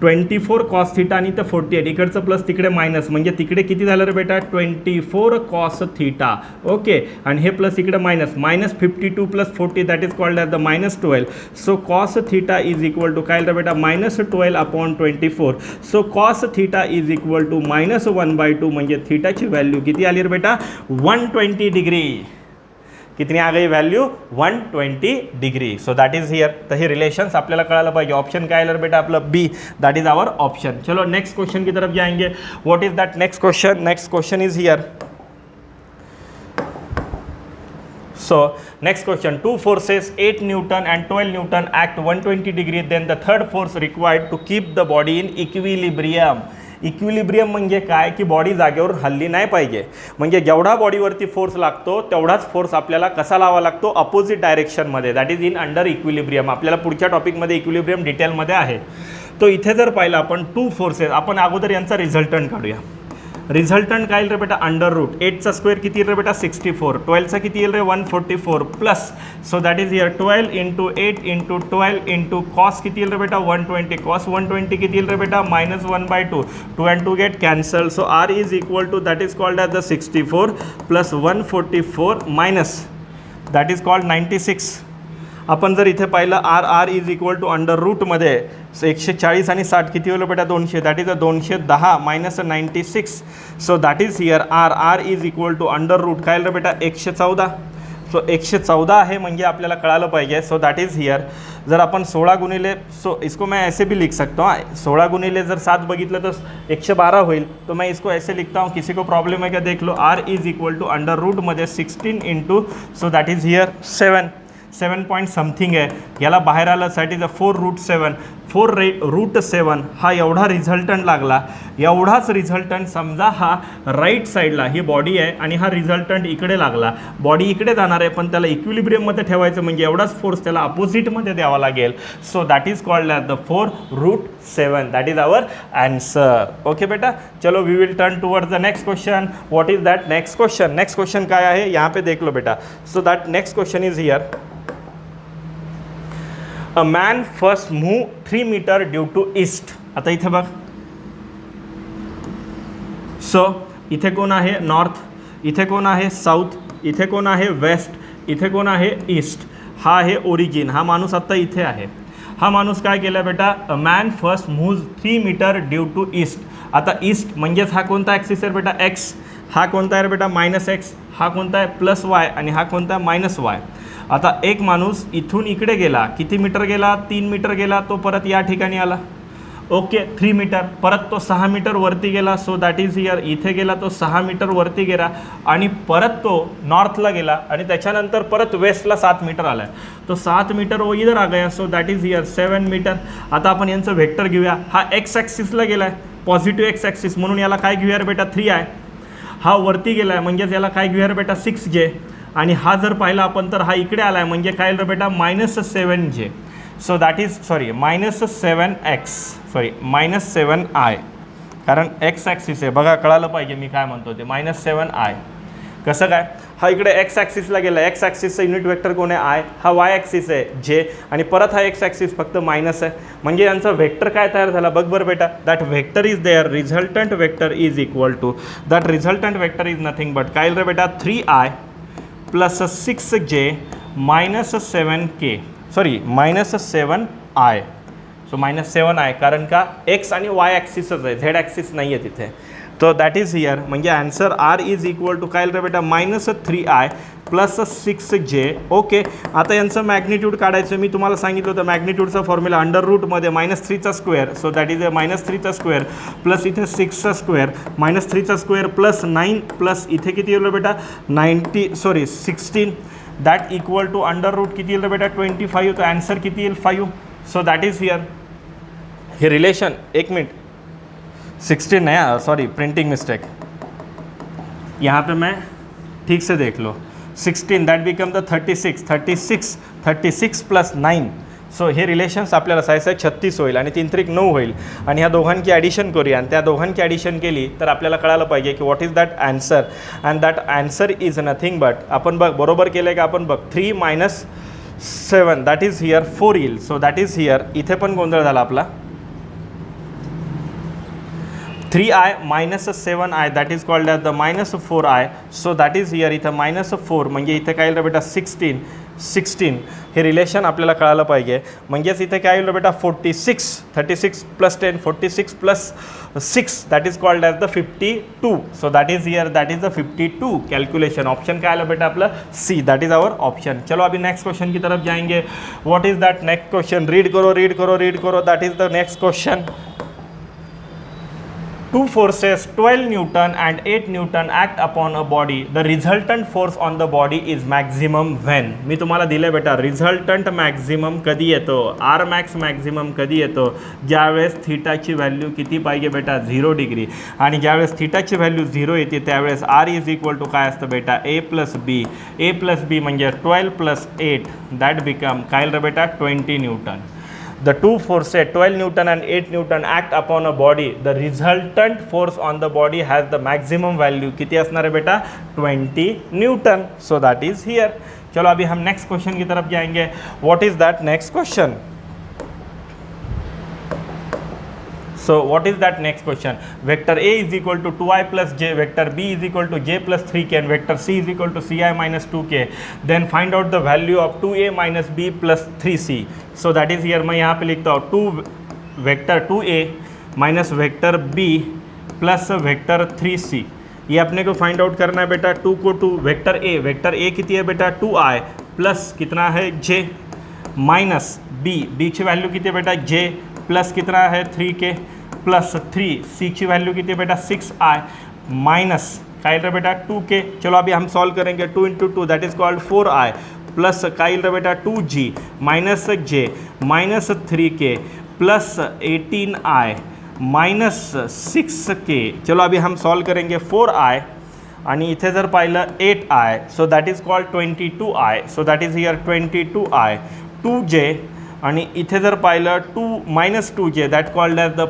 24 कॉस थीटा आणि तर 48, इकडचं प्लस तिकडे मायनस, म्हणजे तिकडे किती झालं रे बेटा 24 कॉस थीटा. ओके, आणि हे प्लस इकडे minus, minus 52 plus 40 that is called as the -12. So cos theta is equal to काय रे बेटा -12 upon 24. So cos theta is equal to -1/2, म्हणजे थीटाची व्हॅल्यू किती आली रे बेटा 120 डिग्री. कितनी आ गई value 120 degree. So that is here. तर हे रिलेशन्स आपल्याला कळायला पाहिजे. ऑप्शन काय आलं बेटा आपलं बी, दैट इज आवर ऑप्शन. चलो नेक्स्ट क्वेश्चन की तरफ जाएंगे. What is that next question? Next question is here. So next question, two forces 8 Newton and 12 Newton act 120 degree, then the third force required to keep the body in equilibrium. Equilibrium म्हणजे काय की body जागेवर हल्ली नाही पाहिजे, म्हणजे जेवढा बॉडीवरती force लागतो तेवढाच फोर्स आपल्याला कसा लावा लागतो अपोजिट डायरेक्शनमध्ये, that is in under equilibrium. आपल्याला पुढच्या टॉपिकमध्ये इक्विलिब्रियम डिटेलमध्ये आहे. तो इथे जर पाहिलं आपण टू फोर्सेस, आपण अगोदर यांचा रिझल्टंट काढूया. रिझल्टंट काय येईल रे बेटा अंडर रूट 8चा स्क्वेअर किती येईल रे बेटा 64, 12चा किती येईल रे 144 plus, so that is here 12 into 8 into 12 into cos किती येईल रे बेटा 120, कॉस 120 किती येईल रे बेटा -1/2, 2 and 2 get cancel. So R is equal to that is called as the 64 plus 144 minus that is called 96. आपण जर इथे पाहिलं R R is equal to under रूटमध्ये 140 आणि 60 किती होईल बेटा 200, that is a 210 minus 96. So that is here R R is equal to under root काय रे बेटा 114. सो 114 आहे म्हणजे आपल्याला कळालं पाहिजे. सो दॅट इज हियर जर आपण 16 गुणिले, सो इसको मैं ऐसे भी लिख सकता हूँ, 16 गुणिले जर 7 बघितलं तर 112 होईल. तो मैं इसको ऐसे लिखता हूँ, किसी को प्रॉब्लम है क्या देख लो. R is equal to under रूटमध्ये 16 into, so that is here 7 point something आहे. याला बाहेर आलं दॅट इज अ 4√7, 4√7 हा एवढा रिझल्टंट लागला. एवढाच रिझल्टंट समजा हा राईट साईडला ही बॉडी आहे आणि हा रिझल्टंट इकडे लागला. बॉडी इकडे जाणार आहे पण त्याला इक्विलिब्रियममध्ये ठेवायचं म्हणजे एवढाच फोर्स त्याला अपोजिटमध्ये द्यावा लागेल. So that is called as the 4√7. That is our answer. Okay बेटा, चलो we will turn towards the next question. What is that next question? Next question काय आहे यहाँ पे देख लो बेटा. So that next question is here. A man first move 3 meter due to east. आता इथे बघ सो इथे कोण आहे नॉर्थ, इथे कोण आहे साऊथ, इथे कोण आहे वेस्ट, इथे कोण आहे ईस्ट. हा आहे ओरिजिन. हा माणूस आत्ता इथे आहे. हा माणूस काय केला बेटा, a man first moves 3 meter due to east. आता ईस्ट म्हणजेच हा कोणता ॲक्सिस आहे बेटा, एक्स. हा कोणता आहे बेटा, -x. हा कोणता आहे, +y. आणि हा कोणता आहे, -y. आता एक माणूस इथून इकडे गेला, किती मीटर गेला, 3 मीटर गेला. तो परत या ठिकाणी आला. Okay, 3 meter. परत तो 6 मीटर वरती गेला. So that is here. इथे गेला तो 6 मीटर वरती गेला आणि परत तो नॉर्थला गेला आणि त्याच्यानंतर परत वेस्टला 7 मीटर आला आहे. तो 7 मीटर वो इधर आ गया. So that is here 7 metre. आता आपण यांचं व्हेक्टर घेऊया. हा एक्स ॲक्सिसला गेला आहे, पॉझिटिव्ह एक्स ॲक्सिस, म्हणून याला काय घेऊया रे बेटा, 3 आहे. हा वरती गेला आहे म्हणजेच याला काय घेऊया रे बेटा, 6j. आणि हा जर पाहिला आपण तर हा इकडे आला आहे म्हणजे काय रे बेटा, -7j. So that is sorry -7x, sorry -7i. कारण एक्स ॲक्सिस आहे बघा, कळालं पाहिजे मी काय म्हणतो ते. -7i कसं काय, हा इकडे एक्स ॲक्सिसला गेला. एक्स ॲक्सिसचं युनिट वेक्टर कोण आहे, आय. हा वाय ॲक्सिस आहे जे, आणि परत हा एक्स ॲक्सिस फक्त मायनस आहे. म्हणजे यांचा वेक्टर काय तयार झाला बघ बरं बेटा. That vector is there, resultant vector is equal to, that resultant vector is nothing but काय रे बेटा, 3i + 6j - 7k, sorry -7i. So -7i कारण का एक्स आणि वाय ॲक्सिसच आहे, झेड ॲक्सिस नाही आहे तिथे. तो दॅट इज हियर. म्हणजे answer R is equal to काय रे बेटा, -3i + 6j. ओके, आता यांचं मॅग्निट्यूड काढायचं. मी तुम्हाला सांगितलं होतं मॅग्निट्यूडचा फॉर्म्युला अंडर रूटमध्ये -3^². सो दॅट इज -3^² प्लस इथे 6^², -3^² प्लस 9 प्लस इथे किती येईल बेटा, 16. That equal to under root किती येईल बेटा, 25. तो आन्सर किती येईल, 5. So that is here. हे रिलेशन, एक मिनट, 16 नहीं, सॉरी प्रिंटिंग मिस्टेक. यहाँ पे मैं ठीक से देख low. 16 that become the 36 + 9. So हे रिलेशन्स आपल्याला सायसा 36 होईल आणि 3 त्रिक 9 होईल. आणि ह्या दोघांची ॲडिशन करूया आणि त्या दोघांची ॲडिशन केली तर आपल्याला कळायला पाहिजे की what is that answer. And that answer is nothing but, आपण बघ बरोबर केलं आहे का, आपण बघ 3 - 7 दॅट इज हियर 4 येईल. So that is here. इथे पण गोंधळ झाला आपला. 3i - 7i that is called as the -4i. So that is here. इथं -4 म्हणजे इथे काय येईल बेटा, 16. हे रिलेशन आपल्याला कळालं पाहिजे. म्हणजेच इथे काय येईल बेटा, 46. 36 + 10, 46 + 6 that is called as the 52. So that is here, that is the 52 calculation. Option काय आलं बेटा आपलं, C. That is our option. चलो अभी नेक्स्ट क्वेश्चन की तरफ जाएंगे. What is that next question, read करो. That is the next question. 2 forces 12 Newton and 8 Newton act upon a body. The resultant force on the body is maximum when. मी तुम्हाला दिले बेटा, resultant maximum कधी येतो, R max maximum कधी येतो, ज्यावेळेस थीटाची value किती पाहिजे बेटा, 0 डिग्री. आणि ज्यावेळेस थीटाची व्हॅल्यू 0 येते त्यावेळेस आर इज इक्वल टू काय असतं बेटा, a + b. a + b म्हणजे 12 + 8 दॅट बिकम काय रे बेटा, 20 Newton. The two forces 12 Newton and 8 Newton act upon a body. The resultant force on the body has the maximum value. किती असणार है बेटा, 20 Newton. So that is here. चलो अभी हम नेक्स्ट क्वेश्चन की तरफ जाएंगे. What is that next question? So what is that next question? Vector A is equal to 2i plus j, vector B is equal to j plus 3k, and vector C is equal to ci minus 2k. Then find out the value of 2a minus b plus 3c. So that is here मैं यहाँ पे लिखता हूँ 2 vector 2a minus vector b plus vector 3c. ये अपने को find out करना है बेटा. 2 को 2 वेक्टर a कितनी है बेटा, 2i प्लस कितना है j माइनस b ची वैल्यू कितनी है बेटा, j प्लस कितना है 3k प्लस 3 सी की वैल्यू कितनी है बेटा, 6i माइनस काय रे बेटा 2k. चलो अभी हम सॉल्व करेंगे. 2 × 2 that is called 4i plus काय रे बेटा 2g minus j minus 3k plus 18i minus 6k. चलो अभी हम सॉल्व करेंगे 4i आणि इथे जर पाहिलं 8i. So that is called 22i. So that is here 22i 2j आणि इथे जर पाहिलं 2 minus 2j that called as the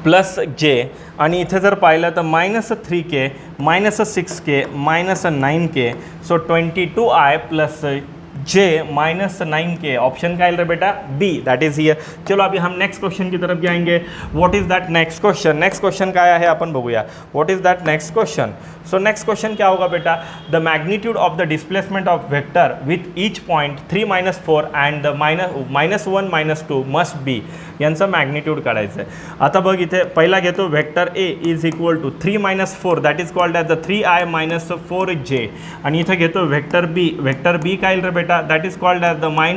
plus j आणि इथे जर पाहिलं तर minus 3k minus 6k minus 9k. So 22i plus जे -9k, ऑप्शन का है बेटा बी, दैट इज हियर। चलो अभी हम नेक्स्ट क्वेश्चन की तरफ जाएंगे। What is that next question? Next question क्या है अपन बघूया। What is that next question? So next question क्या होगा बेटा, the magnitude of the displacement of vector with each point 3 - 4 and the -1 - 2 must be, यांचं मॅग्निट्यूड काढायचं आहे। आता बघ इथे पहिला घेतो vector A is equal to 3 - 4, that is called as the 3i - 4j, आणि इथे घेतो वेक्टर बी काय येईल रे बेटा, that is called as the -i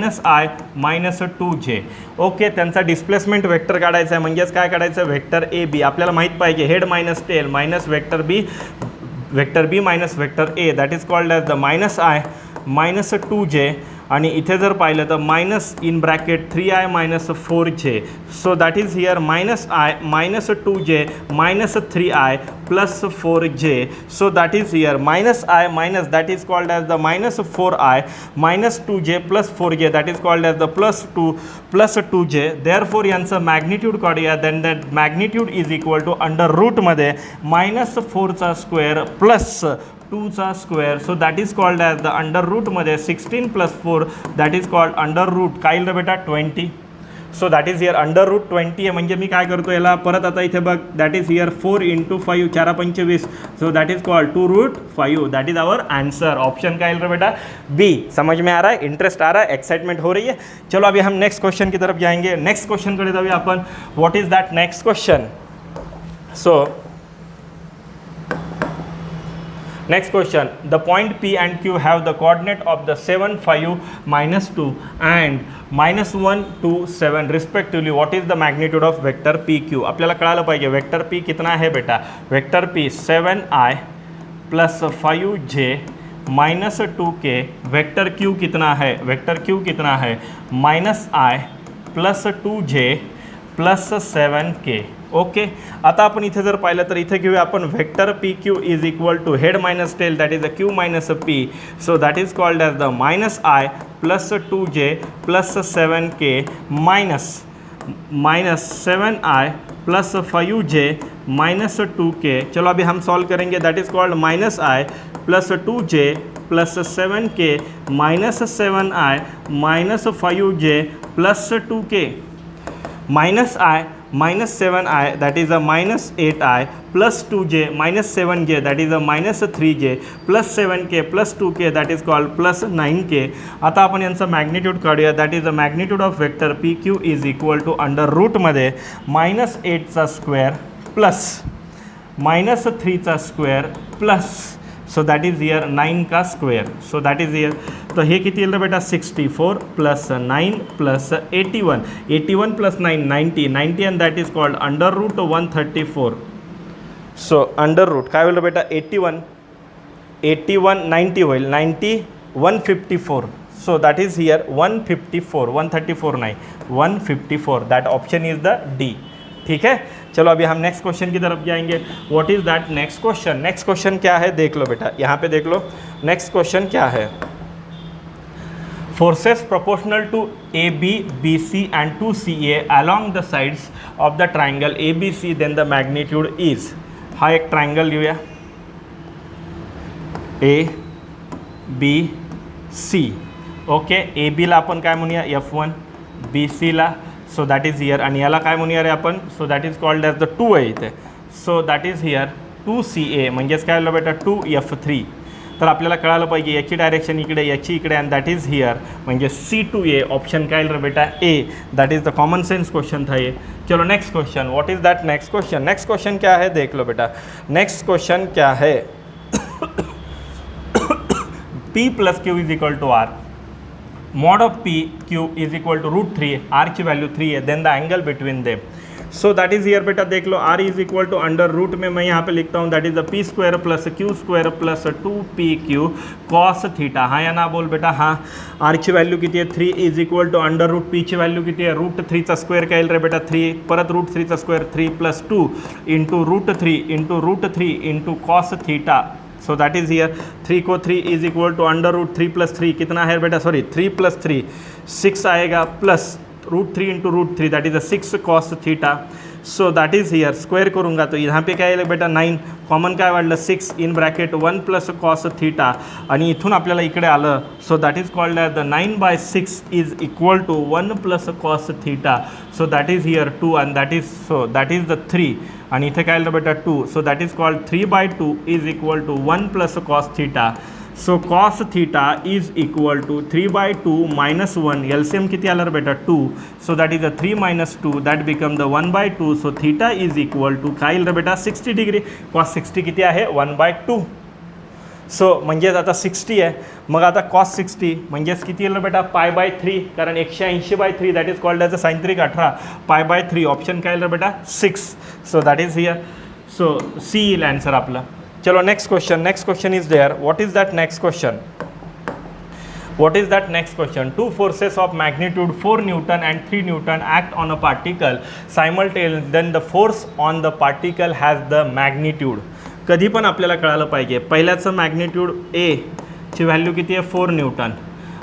- 2j। Okay, त्यांचा डिस्प्लेसमेंट वेक्टर काढायचा आहे, म्हणजेच काय काढायचं, वेक्टर ए बी आपल्याला माहीत पाहिजे, head minus tail minus vector B minus vector A, that is called as the -i - 2j, आणि इथे जर पाहिलं तर minus in bracket 3i - 4j, so that is here -i - 2j -3i + 4j, so that is here -i minus that is called as the -4i - 2j + 4j, that is called as the +2 + 2j। Therefore यांचं magnitude काढूया, then that magnitude is equal to under रूटमध्ये -4चा square plus 2चा square, so that is called as the under रूटमध्ये 16 + 4, that is called under root काय येईल रे बेटा 20, so that is here under root 20 आहे। म्हणजे मी काय करतो याला परत आता इथे बघ, that is here 4 × 5 4 × 25, so that is called 2√5, that is our answer. Option क्या है बेटा बी। समझ में आ रहा है, इंटरेस्ट आ रहा है, एक्साइटमेंट हो रही है। चलो अभी हम नेक्स्ट क्वेश्चन की तरफ जाएंगे। नेक्स्ट क्वेश्चन कडे जाऊया आपण। What is that next question? So next question, the point P and Q have the coordinate of the 7, 5, -2 and -1, 2, 7 respectively. What is the magnitude of vector PQ? आपल्याला कळालं पाहिजे vector P कितना है बेटा, vector P 7i + 5j -2k, vector Q कितना है, vector Q कितना है -i + 2j + 7k। ओके, आता आपण इथे जर पाहिलं तर इथे घेऊया आपण vector P Q is equal to head minus tail, that is a Q minus a P, so that is called as the -i + 2j + 7k minus 7i + 5j - 2k। चलो अभी हम सॉल्व करेंगे, that is called -i + 2j + 7k -7i - 5j + 2k, -i -7i that is a -8i + 2j -7j that is a -3j + 7k + 2k that is called +9k। आता आपण यांचा magnitude काढूया, that is the magnitude of vector P Q is equal to under रूटमध्ये -8चा square plus -3चा square plus, so that is here 9 का square, so that is here, तो हे किती येईल बेटा 64 + 9 + 81 + 9 90 and that is called under root 134, so under root काय होईल बेटा 81 90 होईल 90 154, सो दॅट इज हियर 134 नाही 154, that option is the D. ठीक है, चलो अभी हम नेक्स्ट क्वेश्चन की तरफ जाएंगे। What is that next question? Next question क्या है देख लो बेटा, यहाँ पे देख लो नेक्स्ट क्वेश्चन क्या है। Forces proportional to AB, BC and 2CA along the sides of the triangle ABC, then the magnitude is। हा एक ट्रायंगल लिहूया ABC, ओके, AB ला आपण काय म्हणूया F1, BC ला, सो दॅट इज हियर, आणि याला काय म्हणूया रे आपण, so that is called as the 2 आहे इथे, so that is here 2CA, म्हणजेच काय आलं बेटा 2F3। तर आपल्याला कळालं पाहिजे याची डायरेक्शन इकडे याची इकडे, अँड दॅट इज हियर म्हणजे C2A, ऑप्शन काय रे बेटा A, that is the common sense question था ये। चलो next question, what is that next question? Next question क्या है देख लो बेटा, नेक्स्ट क्वेश्चन क्या है P + Q is equal to R, mod of P Q is equal to √3, R की वैल्यू 3 है, then the angle between them, so that is here बेटा देख लो R is equal to under root में मैं यहाँ पे लिखता हूँ, that is the P² + Q² + 2PQ cos theta. हाँ या ना बोल बेटा, हाँ, R की वैल्यू किती है 3 is equal to under root P ची वैल्यू किती है √3चा स्क्वेअर काय येईल रे बेटा 3, परत √3चा square 3 + 2 × √3 × cos theta, so that is here 3 को 3 is equal to under root 3 + 3 कितना है बेटा, सॉरी 3 + 3 6 आएगा, plus √3 × √3 that is 6 cos theta, so that is here square करूँगा तो यहाँ पे काय आलं बेटा 9 कॉमन काय वाढलं 6 in bracket 1 plus cos theta आणि इथून आपल्याला इकडे आलं so that is called as the 9/6 is equal to 1 plus cos theta so that is here 2 and that is the 3 आणि इथे काय आलं बेटा 2 so that is called 3/2 is equal to 1 plus cos theta so cos theta is equal to 3/2 minus 1 LCM किती आलं बेटा 2 so that is a 3 minus 2 that become the 1/2 so theta is equal to काय येईल बेटा 60 degree cos 60 किती आहे 1/2 so म्हणजेच आता 60 आहे मग आता कॉस 60 म्हणजेच किती येईल बेटा π/3 कारण 180/3 that is called as a sine त्रिक 18 π/3 ऑप्शन काय येईल बेटा 6 so that is here so C येईल आन्सर आपला चलो next question is there what is that next question two forces of magnitude 4 Newton and 3 Newton act on a particle simultaneously then the force on the particle has the magnitude कधी पण आपल्याला कळालं पाहिजे पहिल्याचं magnitude A ची value किती आहे 4 Newton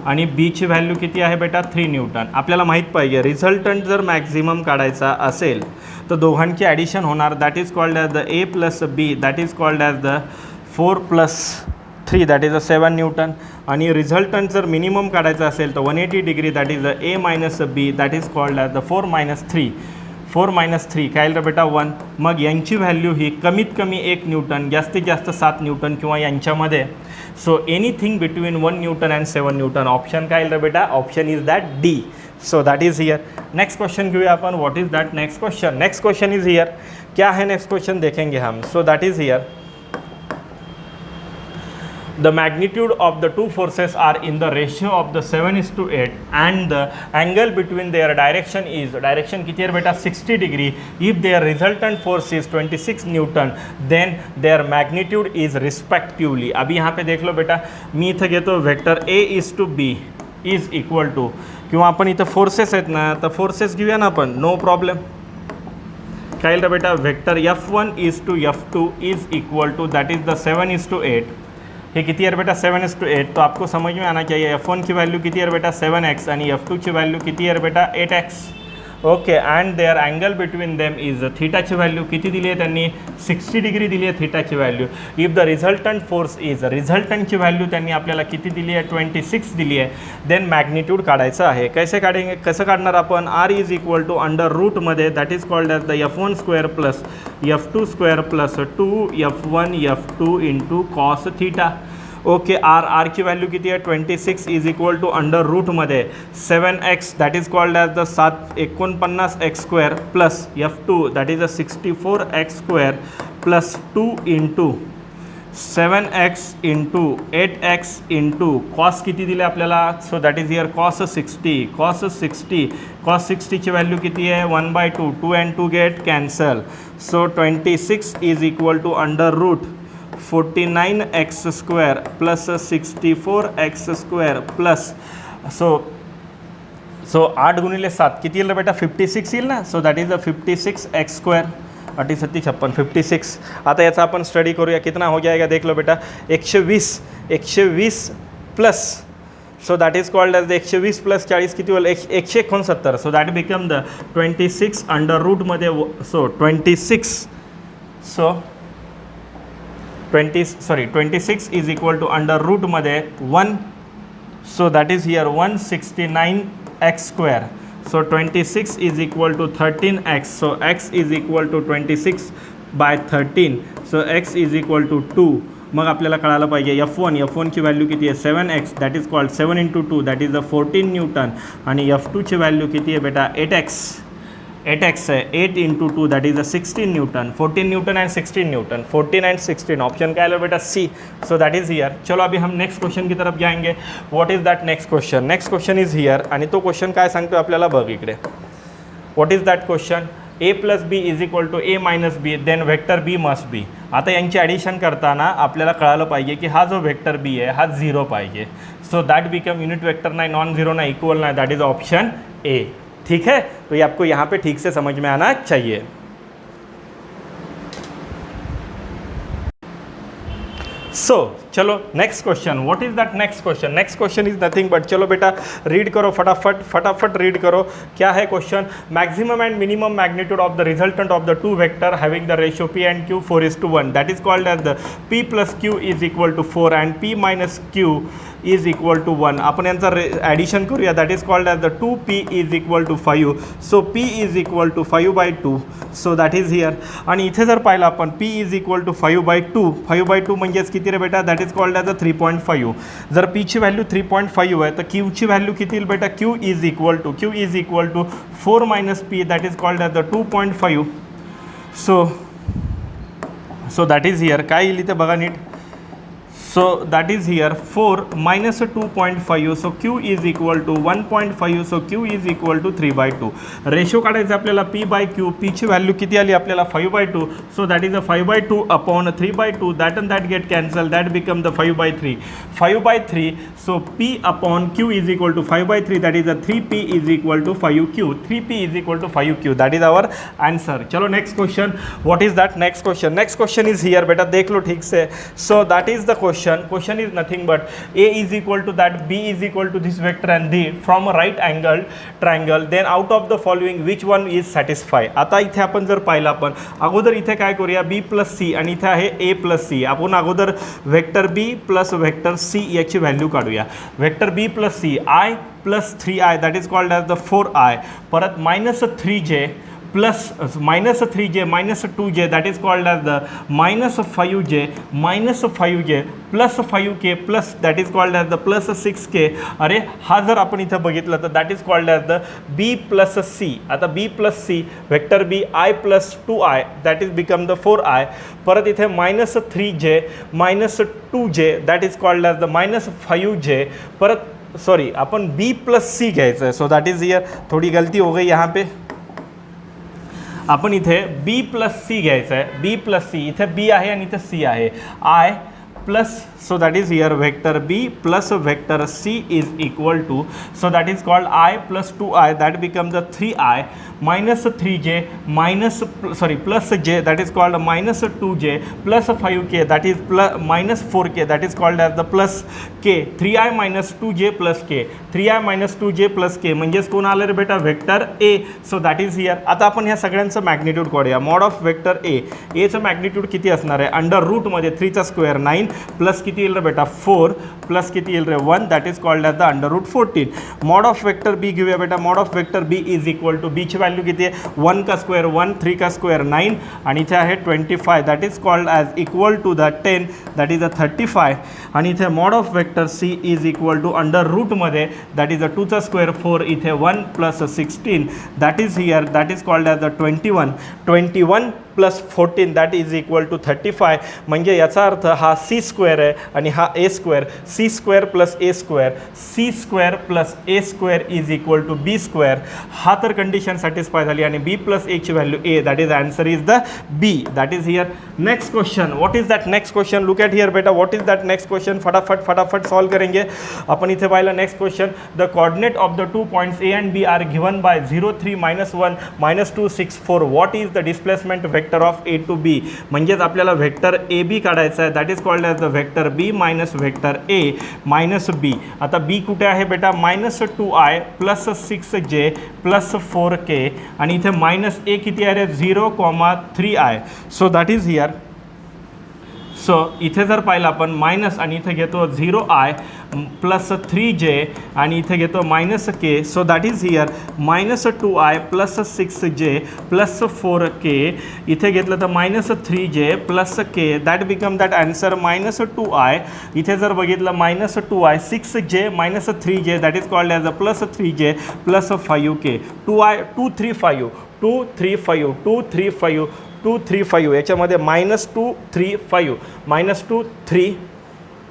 आणि B ची व्हॅल्यू किती आहे बेटा 3 न्यूटन आपल्याला माहीत पाहिजे रिझल्टंट जर मॅक्झिमम काढायचा असेल तर दोघांची ॲडिशन होणार that is called as the A plus B that is called as the 4 + 3 that is a 7 Newton आणि रिझल्टंट जर मिनिमम काढायचं असेल तर 180 degree that is the A minus B that is called as the 4 minus 3 काय येईल बेटा 1 मग यांची व्हॅल्यू ही कमीत कमी 1 न्यूटन जास्तीत जास्त 7 न्यूटन किंवा यांच्यामध्ये so anything between 1 newton and 7 newton option काय येईल बेटा option is that D so that is here next question घेऊया अपन what is that next question is here क्या है नेक्स्ट क्वेश्चन देखेंगे हम so that is here the magnitude of the two forces are in the ratio of the 7:8 and the angle between their direction किती आहे बेटा 60 degree if their resultant force is 26 Newton then their magnitude is respectively अभी यहाँ पे देख लो बेटा मी इथं घेतो vector A is to B is equal to किंवा आपण इथं फोर्सेस आहेत ना तर फोर्सेस घेऊया ना आपण नो प्रॉब्लेम काय येईल बेटा vector F1 is to F2 is equal to that is the 7:8 ये किती है बेटा 7:8 तो आपको समझ में आना चाहिए F1 की वैल्यू किती है बेटा 7x आणि F2 की वैल्यू किती है बेटा 8x okay and their angle between them is थीटाची व्हॅल्यू किती दिली आहे त्यांनी 60 डिग्री दिली आहे थीटाची value if the resultant force is रिझल्टंटची व्हॅल्यू त्यांनी आपल्याला किती दिली आहे 26 दिली आहे देन मॅग्निट्यूड काढायचं आहे कसं काढणार आपण R is equal to under रूटमध्ये that is called as the F1² plus F2² plus 2 F1 into cos theta okay R की व्हॅल्यू किती आहे 26 इज इक्वल टू अंडर रूटमध्ये 7x that is called as the 749x² plus F2 that is a 64x² plus 2 into 7x into 8x into cos किती दिले आपल्याला so that is here cos 60 ची value किती आहे 1/2 2 and 2 get cancel so 26 is equal to under root 49x² plus 64x² plus so 8 गुणिले 7 किती येईल बेटा 56 येईल ना so that is the 56x² 86 56 आता याचा आपण स्टडी करूया कितना हो जाएगा देख लो बेटा 120 plus so that is called as the 120 plus 40 किती होईल 169 so that become the 26 under रूटमध्ये so 26 is equal to under रूटमध्ये 1 so that is here 169x². So 26 is equal to 13x. So x is equal to 26/13. So x is equal to 2. मग आपल्याला कळायला पाहिजे F1 ची value किती आहे 7x that is called 7 × 2 that is the 14 Newton आणि F2 ची value किती आहे बेटा 8x है 8 × 2 that is a 16 newton 14 newton and 16 newton 14 and 16 option क्या है बेटा C so that is here. चलो अभी हम नेक्स्ट क्वेश्चन की तरफ जाएंगे. What is that next question is here आणि तो क्वेश्चन काय सांगतो आपल्याला बघ इकडे. What is that question a + b is equal to a - b then vector b must be. आता यांची ॲडिशन करताना आपल्याला कळालं पाहिजे की हा जो वेक्टर b आहे हा 0 पाहिजे. So that become unit vector नाही नॉन झिरो नाही इक्वल नाही दैट इज ऑप्शन ए. ठीक है तो ये आपको यहाँ पे ठीक से समझ में आना चाहिए. सो चलो next question, what is that next question? Next question is nothing but, चलो बेटा रीड करो फटाफट फटाफट रीड करो, क्या है question? Maximum and minimum magnitude of the resultant of the two vector having the ratio p and q 4:1, that is called as the p plus q is equal to 4 and p minus q is equal to 1. आपण यांचा addition करूया, that is called as the 2p is equal to 5. So p is equal to 5/2, so that is here. आणि इथे जर पाहिलं आपण p is equal to 5/2, 5/2 म्हणजेच किती रे बेटा? That is called as a 3.5. जर p ची व्हॅल्यू 3.5 आहे तर q ची व्हॅल्यू किती येईल बेटा? q is equal to 4 minus p, that is called as the 2.5. So that is here. काय येईल इथे बघा नीट. So that is here 4 minus 2.5, so q is equal to 1.5, so q is equal to 3/2. Ratio काढायचं आपल्याला p by q, p ची value किती आली आपल्याला? 5/2, so that is a 5/2 upon 3/2, that and that get cancelled, that become the 5/3. 5/3, so p upon q is equal to 5/3, that is a 3p is equal to 5q, 3p is equal to 5q, that is our answer. चलो next question, what is that next question? Next question is here बेटा, देख low ठीक से. So that is the question is nothing but a is equal to that, b is equal to this vector and d from a right angle triangle, then out of the following which one is satisfied. आता इथे आपण जर पाहिलं, आपण अगोदर इथे काय करूया? b plus c आणि इथे आहे a plus c. आपण अगोदर vector b plus vector c याची व्हॅल्यू काढूया. Vector b plus c, i plus 3i, that is called as the 4i, परत minus 3j plus minus 3j minus 2j, that is called as the minus 5j plus 5k plus, that is called as the plus 6k. अरे हा जर आपण इथं बघितलं तर that is called as the b plus c. आता b plus c, vector b i plus 2i, that is become the 4i. परत इथे minus 3j minus 2j, that is called as the minus 5j. परत sorry अपन b plus c घ्यायचं आहे, so that is here. थोड़ी गलती हो गई यहाँ पे. आपण इथे b प्लस सी घ्यायचं आहे. b प्लस सी, इथे b आहे आणि इथे c आहे. i plus, so that is here vector b plus vector c is equal to, so that is called I plus 2i, that becomes the 3i minus 3j minus plus j, that is called minus 2j plus 5k, that is plus minus 4k, that is called as the plus k. 3i minus 2j plus k, 3i minus 2j plus k म्हणजेच कोण आलं रे बेटा? Vector a. So that is here. आता आपण ह्या सगळ्यांचं magnitude काढूया. मॉड ऑफ वेक्टर a, चं मॅग्निट्यूड किती असणार आहे? अंडर रूटमध्ये 3चा स्क्वेअर 9 प्लस किती येईल रे बेटा? 4 प्लस किती येईल रे? 1, that is called as the under root 14. Mod of vector B घेऊया बेटा. Mod of vector B is equal to, बीची व्हॅल्यू किती आहे? 1 का स्क्वेअर 1, 3 का स्क्वेअर 9 आणि इथे आहे 25, that is called as equal to the 10, that is a 35. आणि इथे mod of vector C is equal to under रूटमध्ये, दॅट इज अ 2चा स्क्वेअर 4, इथे 1 plus 16, that is here, that is called as a 21 plus 14, that is equal to 35. म्हणजे याचा अर्थ हा C square आहे आणि हा A square. C square plus A square, C square plus A square is equal to B square. हा तर condition satisfy झाली आणि बी प्लस एची value A, that is answer is the B, that is here. Next question, what is that next question? Look at here बेटा, what is that next question? फटाफट solve करेंगे. आपण इथे पाहिलं next question, the coordinate of the 2 points A and B are given by 0 3 -1 -2 6 4. What is the displacement vector of A to B? म्हणजेच आपल्याला vector A B काढायचा आहे, that is called as the vector B minus vector A minus B. आता B कुठे आहे बेटा? -2i plus 6j plus 4k आणि इथे मायनस ए किती आहे रे? 0,3i. So that is here. So इथे जर पाहिलं आपण मायनस आणि इथे घेतो 0i प्लस 3j आणि इथे घेतो minus K. So that is here -2i plus 6j plus 4k. इथे घेतलं तर -3j plus K, that become that answer -2i. इथे जर बघितलं -2i 6j -3j, that is called as a plus 3j plus 5k. 235 याच्यामध्ये -235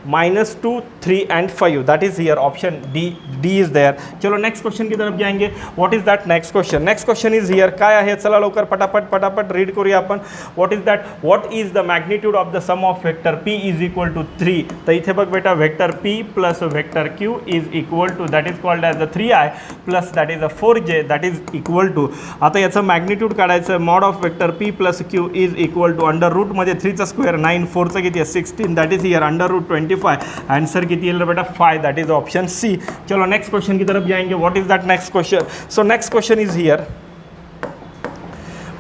-2 3 and 5, that is here option D is there. चलो next question की तरफ जाएंगे. What is that next question? Next question is here. काय आहे? चला लवकर पटापट रीड करूया आपण. What is that? What is the magnitude of the sum of vector p is equal to 3. तर इथे बघ बेटा, vector p plus vector q is equal to, that is called as the 3i plus that is a 4j, that is equal to. आता याचं magnitude काढायचं आहे. Mod of vector p plus q is equal to under रूटमध्ये 3चा square 9, 4चा किती आहे 16, that is here under root 20 25, answer किती येईल बेटा 5, दैट इज ऑप्शन सी। चलो नेक्स्ट क्वेश्चन की तरफ जाएंगे, what is that next question? So next question is here.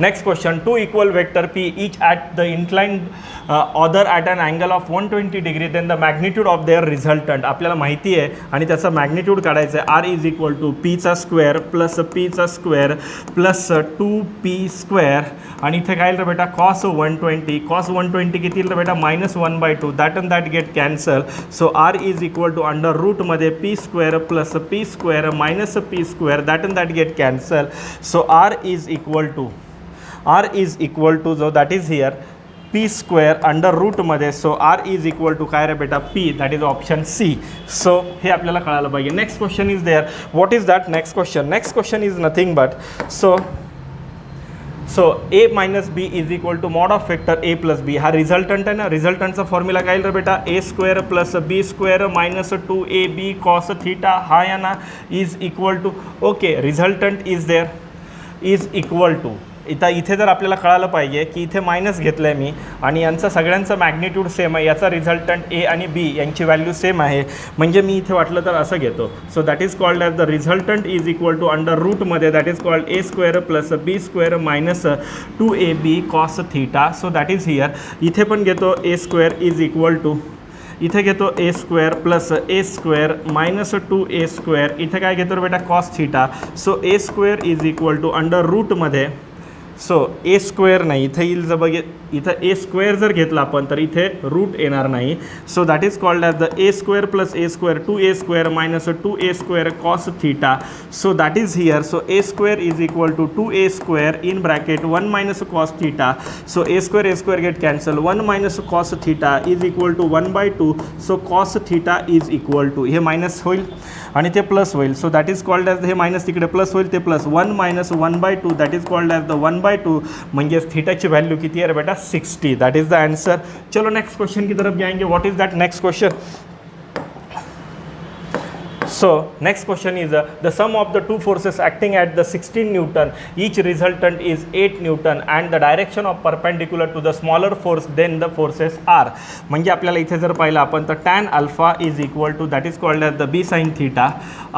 Next question, two equal vector P each at the inclined other at an angle of 120 degree, then the magnitude of their resultant आपल्याला माहिती आहे आणि त्याचा magnitude काढायचं आहे। r is equal to पीचा square plus पीचा square plus 2p square आणि इथे काय येईल बेटा cos 120, cos 120 किती येईल बेटा -1/2, that and that get cancel. So r is equal to under रूटमध्ये p square plus p square minus p square, that and that get cancel. So r is equal to जो that is here p square under रूटमध्ये, so r is equal to काय रे बेटा p, that is option C. So हे आपल्याला कळायला पाहिजे। Next question is there, what is that next question? Next question is nothing but so a minus B is equal to mod of vector a plus B, हा resultant आहे ना, रिझल्टंटचा formula काय येईल रे बेटा a square plus b square minus 2ab cos theta, हा या ना is equal to, okay resultant is there is equal to, इथे जर आपल्याला कळालं पाहिजे की इथे मायनस घेतलं आहे मी आणि यांचा सगळ्यांचं मॅग्निट्यूड सेम आहे, याचा रिझल्टंट ए आणि बी यांची व्हॅल्यू सेम आहे, म्हणजे मी इथे वाटलं तर असं घेतो। So that is called as the resultant is equal to under रूटमध्ये that is called A square plus B square minus 2ab cos theta. So that is here, इथे पण घेतो A square is equal to, इथे घेतो A square plus A square minus 2a square, इथे काय घेतो बेटा cos theta. So A square is equal to under रूटमध्ये, सो ए स्क्वेअर नाही इथे येईल, जर इथं ए स्क्वेअर जर घेतला आपण तर इथे रूट येणार नाही। So that is called as the A square plus A square 2a square minus 2a square cos theta. So that is here, so A square is equal to 2a square in bracket 1 minus cos theta. So A square get cancel, 1 minus cos theta is equal to 1/2। So cos theta is equal to, हे minus होईल आणि ते plus होईल। So that is called as, हे minus तिकडे plus होईल, ते plus 1 minus 1/2 that is called as the 1/2, म्हणजेच थीटाची व्हॅल्यू किती आहे बेटा 60, दैट इज द आंसर। चलो नेक्स्ट क्वेश्चन की तरफ जाएंगे, what is that next question? So next question is the sum of the two forces acting at the 16 Newton, each resultant is 8 Newton and the direction of perpendicular to the smaller force then the forces are, म्हणजे आपल्याला इथे जर पाहिलं आपण तर tan alpha is equal to that is called as the b sin theta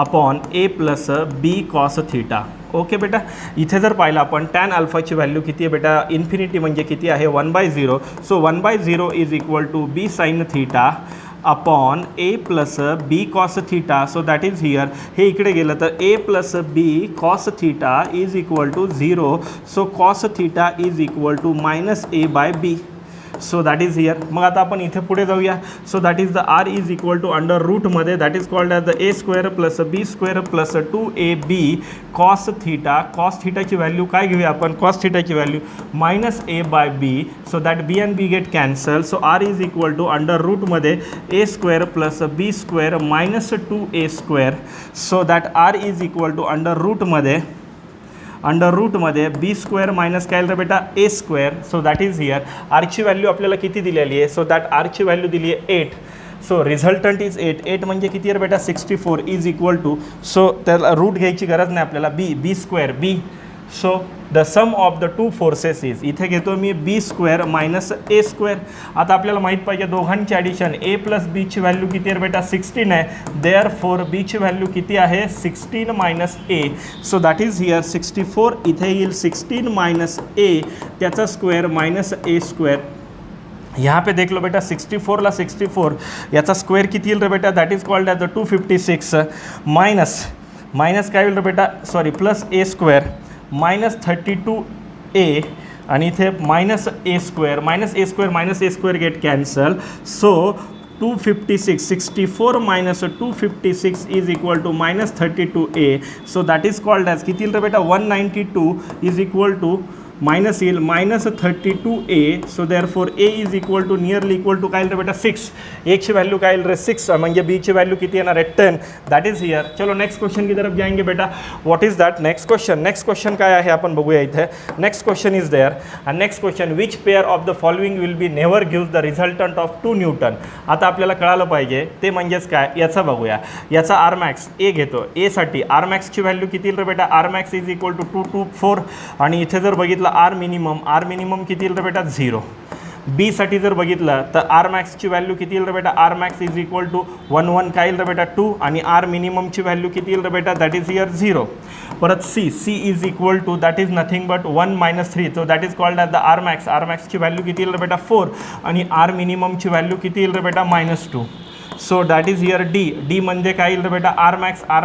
upon a plus b cos theta। Okay बेटा, इथे जर पाहिलं आपण टॅन अल्फाची व्हॅल्यू किती आहे बेटा इन्फिनिटी म्हणजे किती आहे 1/0। So 1/0 is equal to B sine theta upon A plus B cos theta. So that is here, हे इकडे गेलं तर A plus B cos theta is equal to 0। So cos theta is equal to minus A by B. So that is here, मग आता आपण इथे पुढे जाऊया। So that is the R is equal to under रूटमध्ये that is called as the A square plus B square plus 2ab cos theta. Cos थीटाची value काय घेऊया आपण, कॉस थीटाची value minus A by B. So that B and B get cancel. So R is equal to under रूटमध्ये A square plus B square minus 2a square. So that R is equal to under रूटमध्ये B square minus काय रे बेटा A square. So that is here, आरची व्हॅल्यू आपल्याला किती दिलेली आहे, सो दॅट आरची व्हॅल्यू दिली आहे 8। सो रिझल्टंट इज 8 म्हणजे किती आहे बेटा 64 इज इक्वल टू, सो त्याला रूट घ्यायची गरज नाही आपल्याला, B square B. So the sum of the two forces is, इथे घेतो मी B square minus A square. आता आपल्याला माहीत पाहिजे दोघांची ॲडिशन, ए प्लस बीची व्हॅल्यू किती आहे बेटा 16 आहे, देअर फोर बीची व्हॅल्यू किती आहे 16 minus A. So that is here 64 इथे येईल 16 मायनस ए त्याचा स्क्वेअर मायनस ए स्क्वेअर। यहाँ पे देख लो बेटा 64 ला 64 याचा स्क्वेअर किती येईल रे बेटा that is called as the 256 minus काय येईल रे बेटा sorry plus A square minus 32a आणि इथे minus A square get cancel. So 256 64 minus 256 is equal to minus 32a। So that is called as किती येईल रे बेटा 192 इज इक्वल टू मायनस येईल minus 32a। So therefore A is equal to nearly equal to काय येईल रे बेटा 6, एकची value काय येईल रे 6 म्हणजे बीची व्हॅल्यू किती येणार आहे 10, दॅट इज हियर। चलो नेक्स्ट क्वेश्चन की तरफ जाएंगे बेटा, what is that next question? Next question काय आहे आपण बघूया इथे। Next question is there and next question, which pair of the following will be never gives the resultant of 2 newton. आता आपल्याला कळालं पाहिजे ते म्हणजेच काय, याचा बघूया, याचा आर मॅक्स ए घेतो, ए साठी आर मॅक्सची व्हॅल्यू किती येईल रे बेटा R max is equal to 224 आणि इथे जर बघितलं आर मिनिमम किती येईल रे बेटा 0। बी साठी जर बघितलं तर आर मॅक्सची व्हॅल्यू किती येईल रे बेटा, R max is equal to 1 1 काय येईल रे बेटा 2 आणि आर मिनिममची व्हॅल्यू किती येईल रे बेटा, दॅट इज हिअर 0. परत C is equal to that is nothing but 1 - 3, so that is called at the R मॅक्सची व्हॅल्यू किती येईल रे बेटा 4 आणि आर मिनिममची व्हॅल्यू किती येईल रे बेटा -2. So that is here D म्हणजे काय येईल रे बेटा आर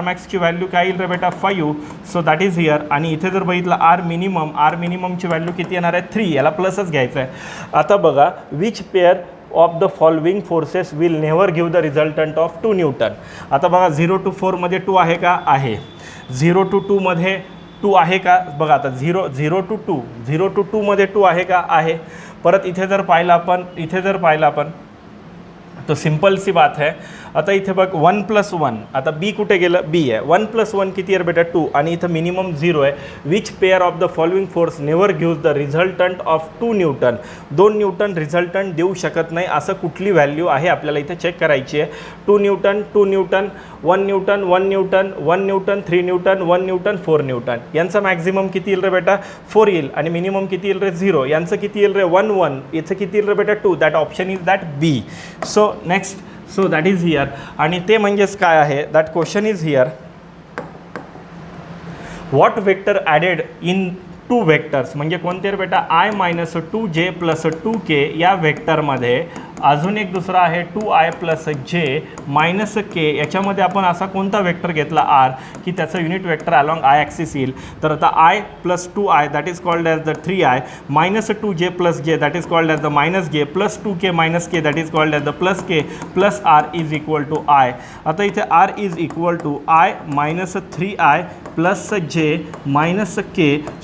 मॅक्सची व्हॅल्यू काय येईल रे बेटा 5, सो दॅट इज हिअर. आणि इथे जर बघितलं आर मिनिममची व्हॅल्यू किती येणार आहे 3, याला प्लसच घ्यायचं आहे. आता बघा which pair of the following forces will never give the resultant of 2 newton. आता बघा 0 to 4 मध्ये 2 आहे का, आहे. 0 to 2 मध्ये 2 आहे का, बघा आता 0 to 2 मध्ये 2 आहे का, आहे. परत इथे जर पाहिलं आपण तो सिंपल सी बात है. आता इथे बघ 1 + 1, आता बी कुठे गेलं, बी आहे. 1 + 1 किती आहे बेटा 2 आणि इथं मिनिमम 0 आहे. Which pair of the following force never gives the resultant of 2 Newton. 2 Newton resultant देऊ शकत नाही असं कुठली व्हॅल्यू आहे आपल्याला इथे चेक करायची आहे. 2 Newton 1 Newton 1 Newton 1 Newton 3 Newton 1 Newton 4 Newton. यांचा मॅक्झिमम किती येईल रे बेटा 4 येईल आणि मिनिमम किती येईल रे 0. यांचं किती येईल रे 1 1, याचं किती येईल रे बेटा 2. That option is that B. So next, so that is here. आणि ते म्हणजेच काय आहे, that question is here, what vector added in 2 vectors, म्हणजे कोणते रे बेटा I - 2j + 2k या वेक्टरमध्ये अजून एक दुसरा आहे 2i + j - k. याच्यामध्ये आपण असा कोणता वेक्टर घेतला r की त्याचं unit vector along I axis येईल. तर आता I + 2i that is called as the 3i - 2j + j that is called as the -j + 2k - k that is called as the +k + r is equal to i. आता इथे r is equal to I - 3i + j - k,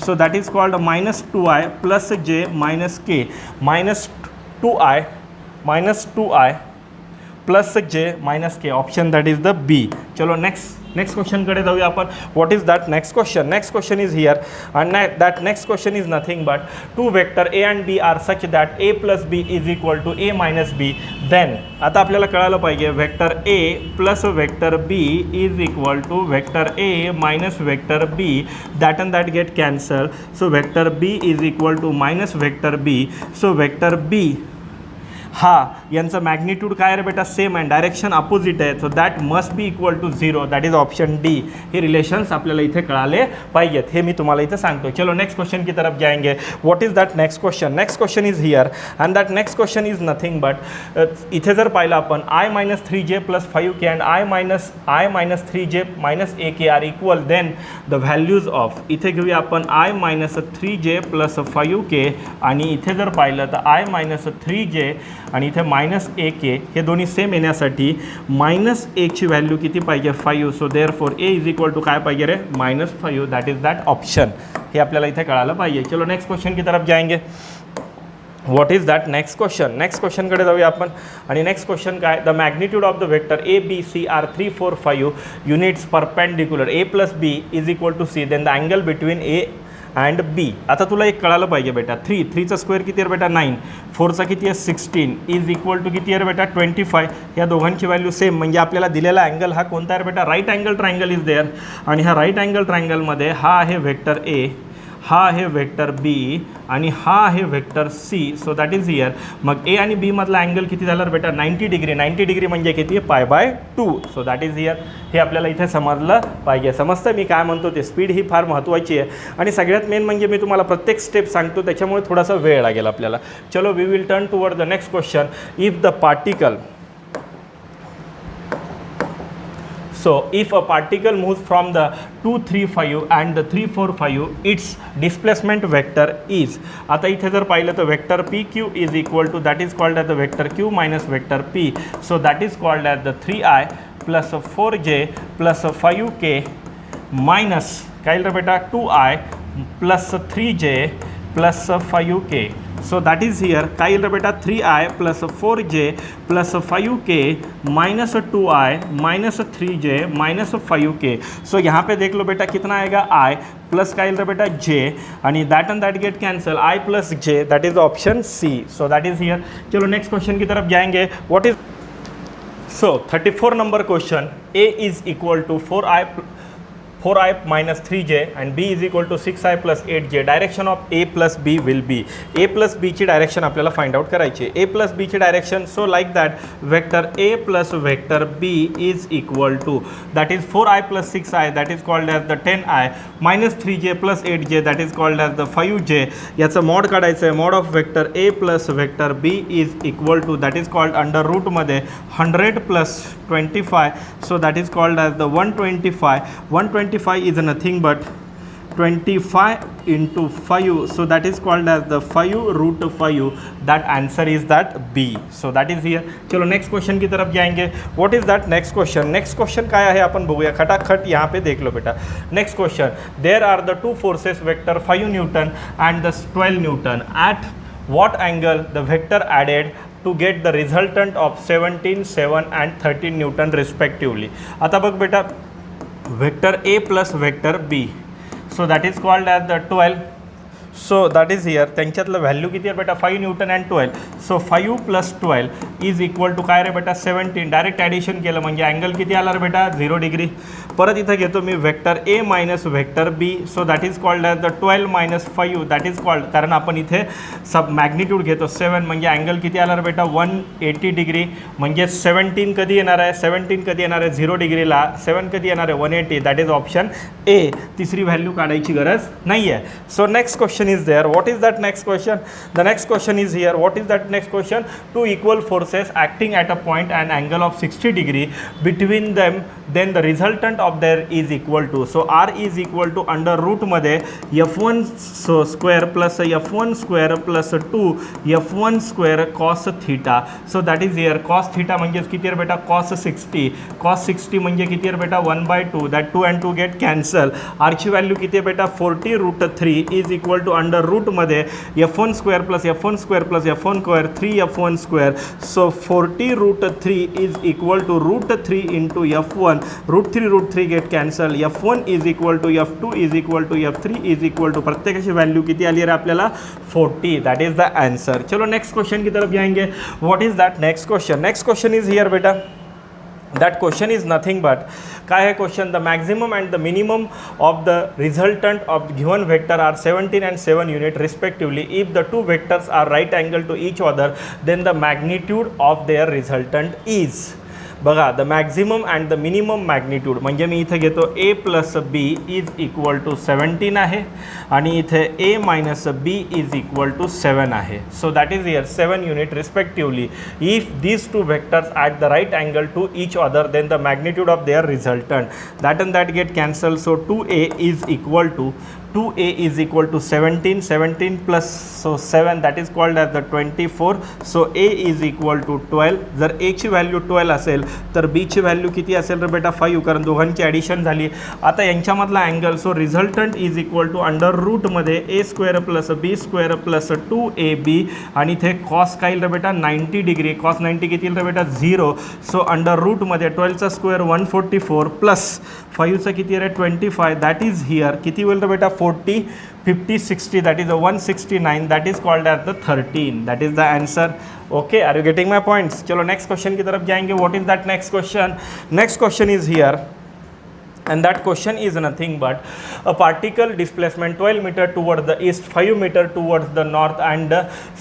so that is called -2i + j - k -2i + j - k. Option that is the B. चलो next क्वेश्चनकडे जाऊया आपण. What is that next question is here and that next question is nothing but 2 vector A and B are such that a + b is equal to a - b. Then आता आपल्याला कळायला पाहिजे vector a + vector b is equal to vector a - vector b, that and that get cancel. So vector b is equal to vector b. So vector b हा यांचं magnitude काय रे बेटा same आहे, डायरेक्शन अपोजिट आहे. So that must be equal to 0, that is option D. हे relations आपल्याला इथे कळाले पाहिजेत, हे मी तुम्हाला इथे सांगतो. चलो नेक्स्ट क्वेश्चन की तरफ जाएंगे. What is that next question is here and that next question is nothing but इथे जर पाहिलं आपण I - 3j + 5k and I - 3j - ak are equal, then the values of, इथे घेऊया आपण I - 3j + 5k आणि इथे जर पाहिलं तर I - 3j आणि इथे -ak हे दोन्ही सेम येण्यासाठी -a ची व्हॅल्यू किती पाहिजे 5. So therefore a is equal to काय पाहिजे रे -5, दॅट इज दॅट ऑप्शन. हे आपल्याला इथे कळायला पाहिजे. चलो नेक्स्ट क्वेश्चन की तरफ जाएंगे. व्हॉट इज दॅट नेक्स्ट क्वेश्चनकडे जाऊया आपण. आणि नेक्स्ट क्वेश्चन काय, the magnitude of the vector a b c are 3 4 5 units perpendicular a + b is equal to c, then the angle between a and B. आता तुला एक कळालं पाहिजे बेटा 3चा स्क्वेअर किती आहे बेटा 9, 4चा किती आहे 16 इज इक्वल टू किती आहे बेटा 25. या दोघांची व्हॅल्यू सेम, म्हणजे आपल्याला दिलेला अँगल हा कोणता आहे बेटा right angle triangle is there. आणि ह्या राईट अँगल ट्रायंगलमध्ये हा आहे वेक्टर ए, हा आहे वेक्टर बी आणि हा आहे vector C. So that is here. मग ए आणि बी मधला अँगल किती झाला बेटा 90 डिग्री. 90 डिग्री म्हणजे किती π/2. So that is here. हे आपल्याला इथे समजलं पाहिजे. समजतं मी काय म्हणतो ते. स्पीड ही फार महत्त्वाची आहे आणि सगळ्यात मेन म्हणजे मी तुम्हाला प्रत्येक स्टेप सांगतो, त्याच्यामुळे थोडासा वेळ लागेल आपल्याला. चलो we will turn toward the next question. If the particle, so if a particle moves from the 2 3 5 and the 3 4 5, its displacement vector is, आता इथे जर पाहिलं तर vector pq is equal to, that is called as the vector q minus vector p. So that is called as the 3i plus 4j plus 5k minus काय येईल रे बेटा 2i plus 3j plus 5k. So that is here काय येईल रे बेटा 3i plus 4j plus 5k minus 2i minus 3j minus 5k. So यहाँ पे देख लो बेटा कितना आएगा i प्लस का येईल रे बेटा j आणि that and that get cancel, i plus j, that is option C. So that is here. चलो नेक्स्ट क्वेश्चन की तरफ जाएंगे. What is, so 34 number question, a is equal to 4i 4i minus 3j and b is equal to 6i plus 8j. Direction of a plus b will be, a plus b ची direction आपल्याला find out करायची. a plus b ची direction, so like that vector a plus vector b is equal to, that is 4i plus 6i, that is called as the 10i, minus 3j plus 8j, that is called as the 5j. याचं mod काढायचं आहे. Mod of vector a plus vector b is equal to, that is called under root मध्ये 100 plus 25, so that is called as the 125. 125 is nothing but 25 into 5, so that is called as the 5 root 5. That answer is that B. So that is here. चलो next question की तरफ जाएंगे. What is that next question? Next question काय आहे आपण बघूया खटाखट. यहाँ पे देख लो बेटा. Next question, there are the two forces vector 5 newton and the 12 newton. At what angle the vector added to get the resultant of 17, 7 and 13 Newton respectively. आता बघ बेटा, vector A plus vector B, so that is called as the 12. So that is here. त्यांच्यातलं value किती आहे बेटा? 5 newton and 12. So 5 plus 12 is equal to काय रे बेटा? 17. डायरेक्ट ॲडिशन केलं म्हणजे अँगल किती आला रे बेटा? 0 डिग्री. परत इथं घेतो मी vector A minus vector B, so that is called as the 12 minus 5, that is called, कारण आपण इथे सब मॅग्निट्यूड घेतो 7 म्हणजे अँगल किती आला रे बेटा? 180 डिग्री. म्हणजे 17 कधी येणार आहे? 17 कधी येणार आहे? 0 डिग्रीला. 7 कधी येणार आहे? 180. That is option A. तिसरी व्हॅल्यू काढायची गरज नाही आहे. So next question is there. What is that next question? The next question is here. What is that next question? Two equal forces acting at a point and angle of 60 degree between them, then the resultant of their is equal to, so r is equal to under root मध्ये f1 square plus f1 square plus 2 f1 square cos theta. So that is here. Cos theta म्हणजे किती आहे बेटा? cos 60. cos 60 म्हणजे किती आहे बेटा? 1/2. that 2 and 2 get cancel. r ची व्हॅल्यू किती आहे बेटा? 40 root 3 is equal to under root मध्ये f1 square plus f1 square plus f1 square 3f1 square. So 40 root 3 is equal to root 3 into f1. Root 3 get cancel. f1 is equal to f2 is equal to f3 is equal to, प्रत्येकाची value किती आली रे आपल्याला? 40. That is the answer. चलो next question की तरफ जाएंगे. What is that next question? Next question is here बेटा. That question is nothing but, काय है question? the maximum and the minimum of the resultant of the given vector are 17 and 7 unit respectively. If the two vectors are right angle to each other, then the magnitude of their resultant is. बघा, the maximum and the minimum magnitude म्हणजे मी इथे घेतो A plus B is equal to 17 आहे आणि इथे A minus B is equal to 7 आहे. So that is here 7 unit respectively. If these two vectors at the right angle to each other, then the magnitude of their resultant, that and that get cancel. So 2a is equal to 2a is equal to 17, 17 plus so 7, that is called as the 24. So a is equal to 12. जर a ची value 12 असेल तर b ची value किती असेल रे बेटा? 5, कारण दोघांची ॲडिशन झाली. आता यांच्यामधला angle, so resultant is equal to under रूटमध्ये a square plus b square plus 2ab आणि इथे कॉस काय येईल रे बेटा? 90 डिग्री. कॉस 90 किती येईल रे बेटा? 0. सो अंडर रूटमध्ये 12चा स्क्वेअर 144 प्लस 5चा किती रे? 25. दॅट इज हियर किती होईल रे बेटा? 40, 50, 60, that is a 169, that is called as the 13. That is the answer. Okay, are you getting my points? चलो next question की तरफ जाएंगे. What is that next question? Next question is here. And that question is nothing but a particle displacement 12 meter towards the east, 5 meter towards the north and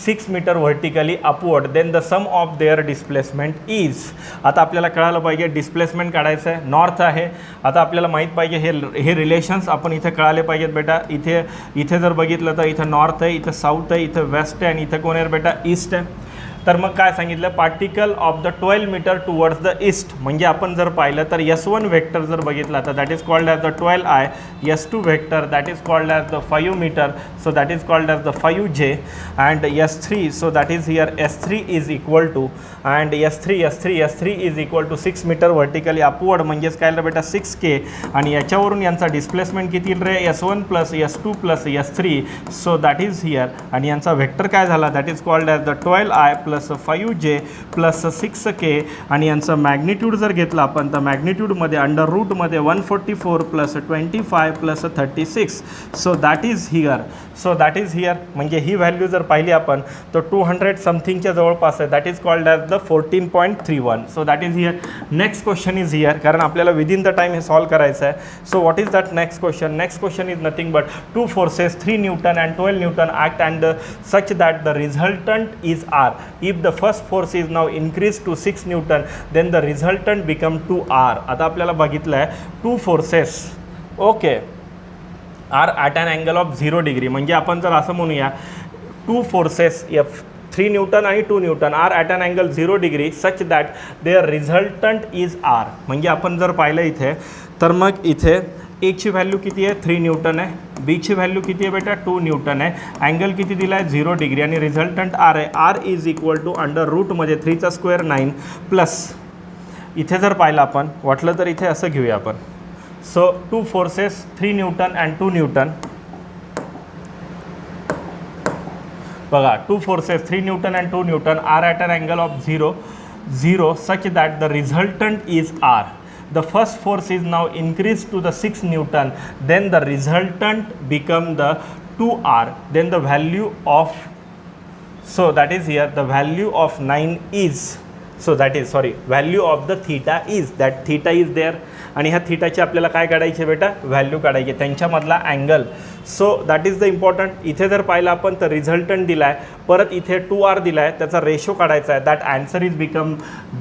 6 meter vertically upward, then the sum of their displacement is. आता आपल्याला कळालं पाहिजे displacement काढायचं आहे. North आहे. आता आपल्याला माहीत पाहिजे हे रिलेशन्स आपण इथे कळाले पाहिजेत बेटा. इथे जर बघितलं तर इथं नॉर्थ आहे, इथं साऊथ आहे, इथं वेस्ट आहे आणि इथं कोण आहे बेटा? ईस्ट आहे. तर मग काय सांगितलं? Particle of the 12 metre towards the east. म्हणजे आपण जर पाहिलं तर S1 वेक्टर जर बघितला तर that is called as the 12i. S2 vector that is called as the 5 metre, so that is called as the 5j. And S3, so that is here S3 is equal to, and S3 is equal to 6 metre vertically upward, म्हणजेच काय बेटा? 6k. आणि याच्यावरून यांचा displacement किती येईल रे? S1 plus S2 plus S3, so that is here. आणि यांचा वेक्टर काय झाला? That is called as the 12i plus 5J plus 6K आणि यांचं मॅग्निट्यूड जर घेतलं आपण तर मॅग्निट्यूडमध्ये अंडर रूटमध्ये 144 plus 25 plus 36. So that is here म्हणजे ही व्हॅल्यू जर पाहिली आपण तर 200 समथिंगच्या जवळपास आहे. That is called as the 14.31. So that is here. Next question is here, कारण आपल्याला विदिन द टाईम हे सॉल्व करायचं आहे. So what is that next question? Next question is nothing but 2 forces 3 Newton and 12 Newton act and such that the resultant is R. If the first force is now increased to 6 Newton then the resultant become 2R. आता आपल्याला बघितलं आहे 2 forces okay are at an angle of 0 degree. म्हणजे आपण जर असं म्हणूया 2 forces 3 Newton आणि 2 Newton are at an angle 0 degree such that their resultant is R. म्हणजे आपण जर पाहिलं इथे तर मग इथे एची व्हॅल्यू किती आहे? 3 Newton आहे. बीची व्हॅल्यू किती आहे बेटा? 2 Newton आहे. अँगल किती दिला आहे? 0 डिग्री आणि रिझल्टंट आर आहे. R is equal to under रूटमध्ये 3चा स्क्वेअर 9 प्लस इथे जर पाहिलं आपण वाटलं तर इथे असं घेऊया आपण. So 2 forces 3 Newton and 2 Newton. बघा 2 forces 3 Newton and 2 Newton are at an angle of 0 such that the resultant is R. The first force is now increased to the 6 Newton, then the resultant become the 2R. Then the value of, so that is here, the value of 9 is, so that is, sorry, value of the theta is, that theta is there. आणि ह्या थीटाची आपल्याला काय काढायची बेटा? Value काढायची, त्यांच्यामधला angle. So that is the important. इथे जर पाहिलं आपण तर रिझल्टंट दिला आहे, परत इथे 2R दिला आहे, त्याचा रेशो काढायचा आहे. That answer is become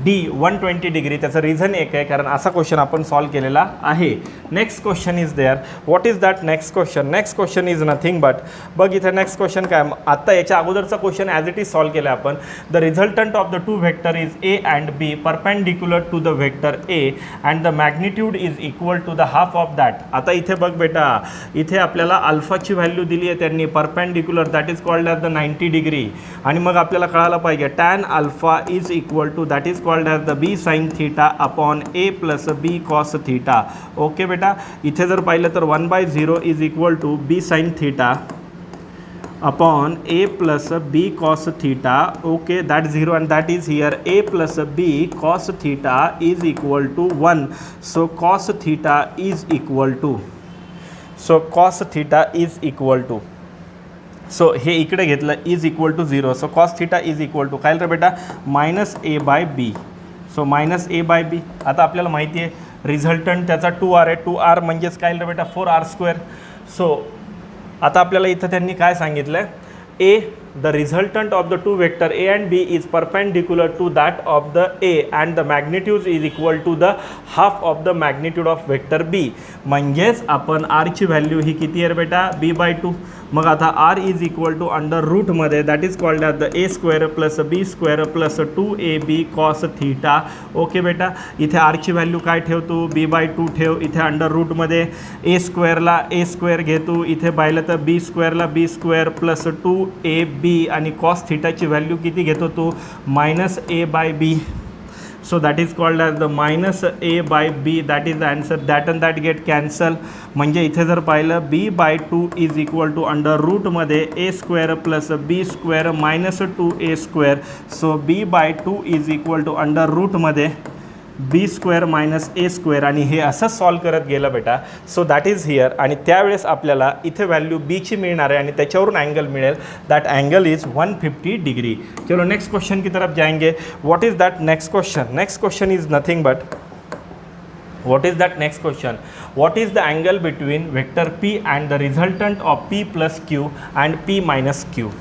D 120 degree. त्याचं रिझन एक आहे कारण असा क्वेश्चन आपण सॉल्व केलेला आहे. Next question is there. What is that next question? Next question is nothing but, बघ इथे नेक्स्ट क्वेश्चन काय, आत्ता याच्या अगोदरचा question as it is solve केला आपण. The resultant of the 2 vector is A and B perpendicular to the vector A and the magnitude is equal to the half of that. आता इथे बघ बेटा, इथे आपल्याला अल्फाची व्हॅल्यू दिली आहे त्यांनी perpendicular, that is called as the 90 degree. आणि मग आपल्याला कळायला पाहिजे tan alpha is equal to that is called as the B sin theta upon A plus B cos theta. Okay बेटा, इथे जर पाहिलं तर 1/0 is equal to B sin theta upon A plus B cos theta. Okay, that 0 and that is here. A plus B cos theta is equal to 1. So cos theta is equal to, so cos theta is equal to, so हे इकडे घेतलं is equal to 0. So cos theta is equal to काय रे बेटा? -A/B. So -A/B. आता आपल्याला माहिती आहे रिझल्टंट त्याचा 2R आहे. 2R म्हणजेच काय रे बेटा? 4R². सो आता आपल्याला इथं त्यांनी काय सांगितलं आहे? A, the resultant of the two vector A and B is perpendicular to that of the A and the magnitude is equal to the half of the magnitude of vector B. म्हणजेच आपण R ची value ही किती आहे बेटा? B/2. मग आता R is equal to under रूटमध्ये that is called as the A² plus B² plus 2AB cos theta. Okay बेटा, इथे R ची व्हॅल्यू काय ठेवतो? B/2 ठेव. इथे अंडर रूटमध्ये A²ला A² घेतो. इथे पाहिलं तर B²ला B² प्लस 2AB आणि cos थीटाची व्हॅल्यू किती घेतो तो? -A/B. So that is called as the -A/B. That is the answer. That and that get cancel. म्हणजे इथे जर पाहिलं B/2 is equal to under रूटमध्ये A² plus B² minus 2A². So B/2 is equal to under रूटमध्ये B² minus A² आणि हे असं solve करत गेलं बेटा. So that is here. आणि त्यावेळेस आपल्याला इथे व्हॅल्यू बीची मिळणार आहे आणि त्याच्यावरून अँगल मिळेल. That angle is 150 degree. चलो नेक्स्ट क्वेश्चन की तरफ जाएंगे. What is that next question? Next question is nothing but, what is that next question? What is the angle between vector P and the resultant of P plus Q and P minus Q?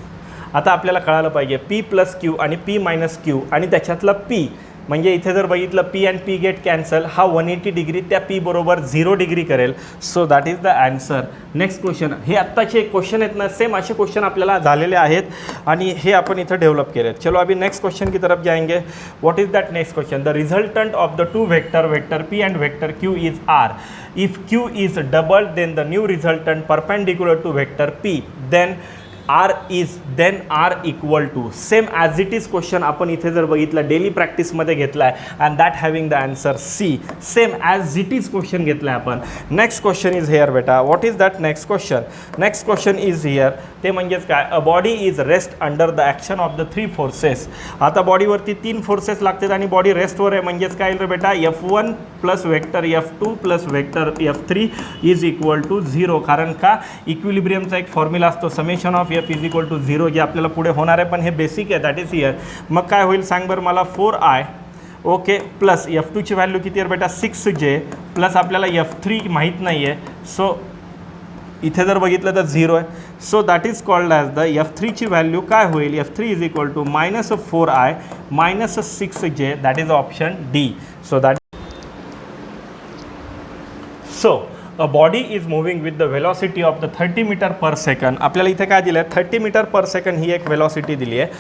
आता आपल्याला कळायला पाहिजे P plus Q आणि P minus Q आणि त्याच्यातलं P म्हणजे इथे जर बघितलं P and P get cancel, हा 180 डिग्री त्या P बरोबर 0 डिग्री करेल. So that is the answer. Next question. हे आत्ताचे क्वेश्चन आहेत ना, सेम असे क्वेश्चन आपल्याला झालेले आहेत आणि हे आपण इथं डेव्हलप केले. चलो अभी नेक्स्ट क्वेश्चन की तरफ जाएंगे. What is that next question? The resultant of the two vector P and vector Q is R. If Q is doubled then the new resultant perpendicular to vector P, then R is then R equal to same as it is question आपण इथे जर बघितलं daily प्रॅक्टिसमध्ये घेतला आहे and that having the answer C. Same as it is question घेतला आहे आपण. नेक्स्ट क्वेश्चन इज हिअर बेटा. What is that next question? Next question is here. ते म्हणजेच काय? A body is rest under the action of the 3 forces. आता बॉडीवरती 3 forces लागतात आणि बॉडी रेस्टवर आहे म्हणजेच काय रे बेटा? F1 plus vector F2 plus vector F3 is equal to 0. कारण का? इक्विलिब्रियमचा एक फॉर्म्युला असतो summation of F is equal to 0 जे आपल्याला पुढे होणार आहे पण हे बेसिक आहे दॅट इज हिअर. मग काय होईल सांग बरं मला? 4I ओके प्लस F2ची व्हॅल्यू किती आहे बेटा? 6J प्लस आपल्याला F3 माहीत नाही आहे सो इथे जर बघितलं तर 0 आहे. So that is called as the F3ची व्हॅल्यू काय होईल? F3 is equal to -4I -6J that is option D. So a body is moving with the velocity of the 30 meter per second. आपल्याला इथे काय दिलं आहे? 30 मीटर पर सेकंड ही एक velocity दिली आहे.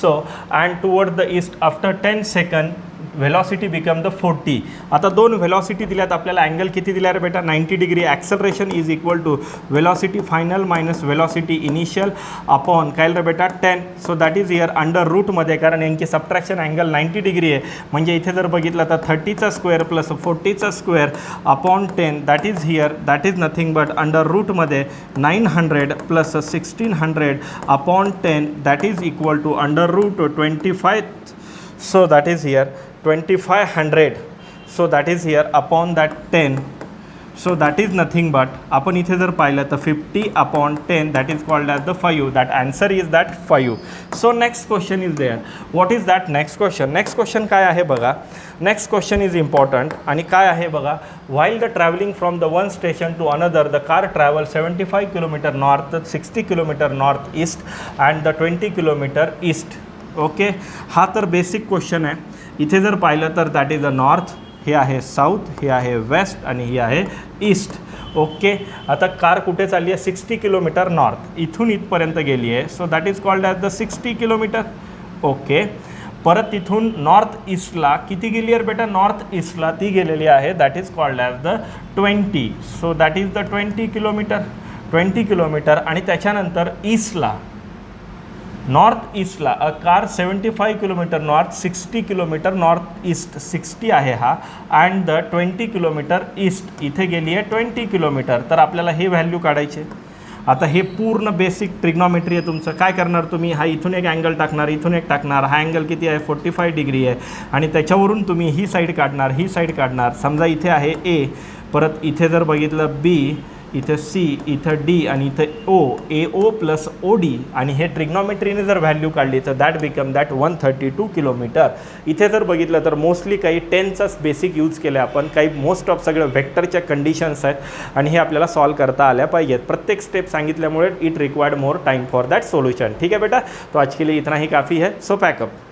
So and toward the east after 10 second velocity become the 40. आता 2 velocity दिल्यात आपल्याला. अँगल किती दिला रे बेटा? 90 degree. Acceleration is equal to velocity final minus velocity initial upon काय रे बेटा? 10. So that is here under रूटमध्ये कारण यांची सबट्रॅक्शन अँगल 90 डिग्री आहे म्हणजे इथे जर बघितलं तर 30चा स्क्वेअर प्लस 40चा square upon 10 that is here that is nothing but under रूटमध्ये 900 प्लस 1600 upon 10 that is equal to under root 25. So that is here 2500. So that is here upon that 10. So that is nothing but आपण इथे जर पाहिलं तर 50 upon 10 that is called as the 5. That answer is that 5. So next question is there. What is that next question? Next question काय आहे बघा. Next question is important आणि काय आहे बघा. While the travelling from the one station to another the car travel 75 kilometre north 60 kilometre north east and the 20 kilometre east. Okay हा तर basic question आहे. इथे जर पाहिलं तर दॅट इज अ नॉर्थ, हे आहे साऊथ, हे आहे वेस्ट आणि ही आहे ईस्ट. ओके आता कार कुठे चालली आहे? 60 किलोमीटर नॉर्थ. इथून इथपर्यंत गेली आहे so that is called as the 60 kilometre. Okay परत तिथून नॉर्थ ईस्टला किती गेली आहे बेटा? नॉर्थ ईस्टला ती गेलेली आहे that is called as the 20. So that is the 20 kilometre. 20 kilometre आणि त्याच्यानंतर ईस्टला नॉर्थ ईस्टला a car 75 kilometre north 60 kilometre north east 60 आहे हा अँड द 20 किलोमीटर ईस्ट इथे गेली आहे 20 किलोमीटर. तर आपल्याला हे व्हॅल्यू काढायचे. आता हे पूर्ण बेसिक ट्रिग्नॉमेट्री आहे तुमचं. काय करणार तुम्ही? हा इथून एक अँगल टाकणार, इथून एक टाकणार. हा अँगल किती आहे? 45 डिग्री आहे आणि त्याच्यावरून तुम्ही ही साईड काढणार, ही साईड काढणार. समजा इथे आहे ए, परत इथे जर बघितलं बी, इथे सी, इथं डी आणि इथं ओ, ए ओ प्लस ओ डी आणि हे ट्रिग्नॉमेट्रीने जर व्हॅल्यू काढली तर दॅट बिकम दॅट 132 किलोमीटर. इथे जर बघितलं तर मोस्टली काही 10चाच बेसिक यूज केलं आपण. काही मोस्ट ऑफ सगळं वेक्टरच्या कंडिशन्स आहेत आणि हे आपल्याला सॉल्व करता आल्या पाहिजेत. प्रत्येक स्टेप सांगितल्यामुळे it required more time for that solution. ठीक है बेटा, तो आज के लिए इतना ही काफ़ी है. So pack up.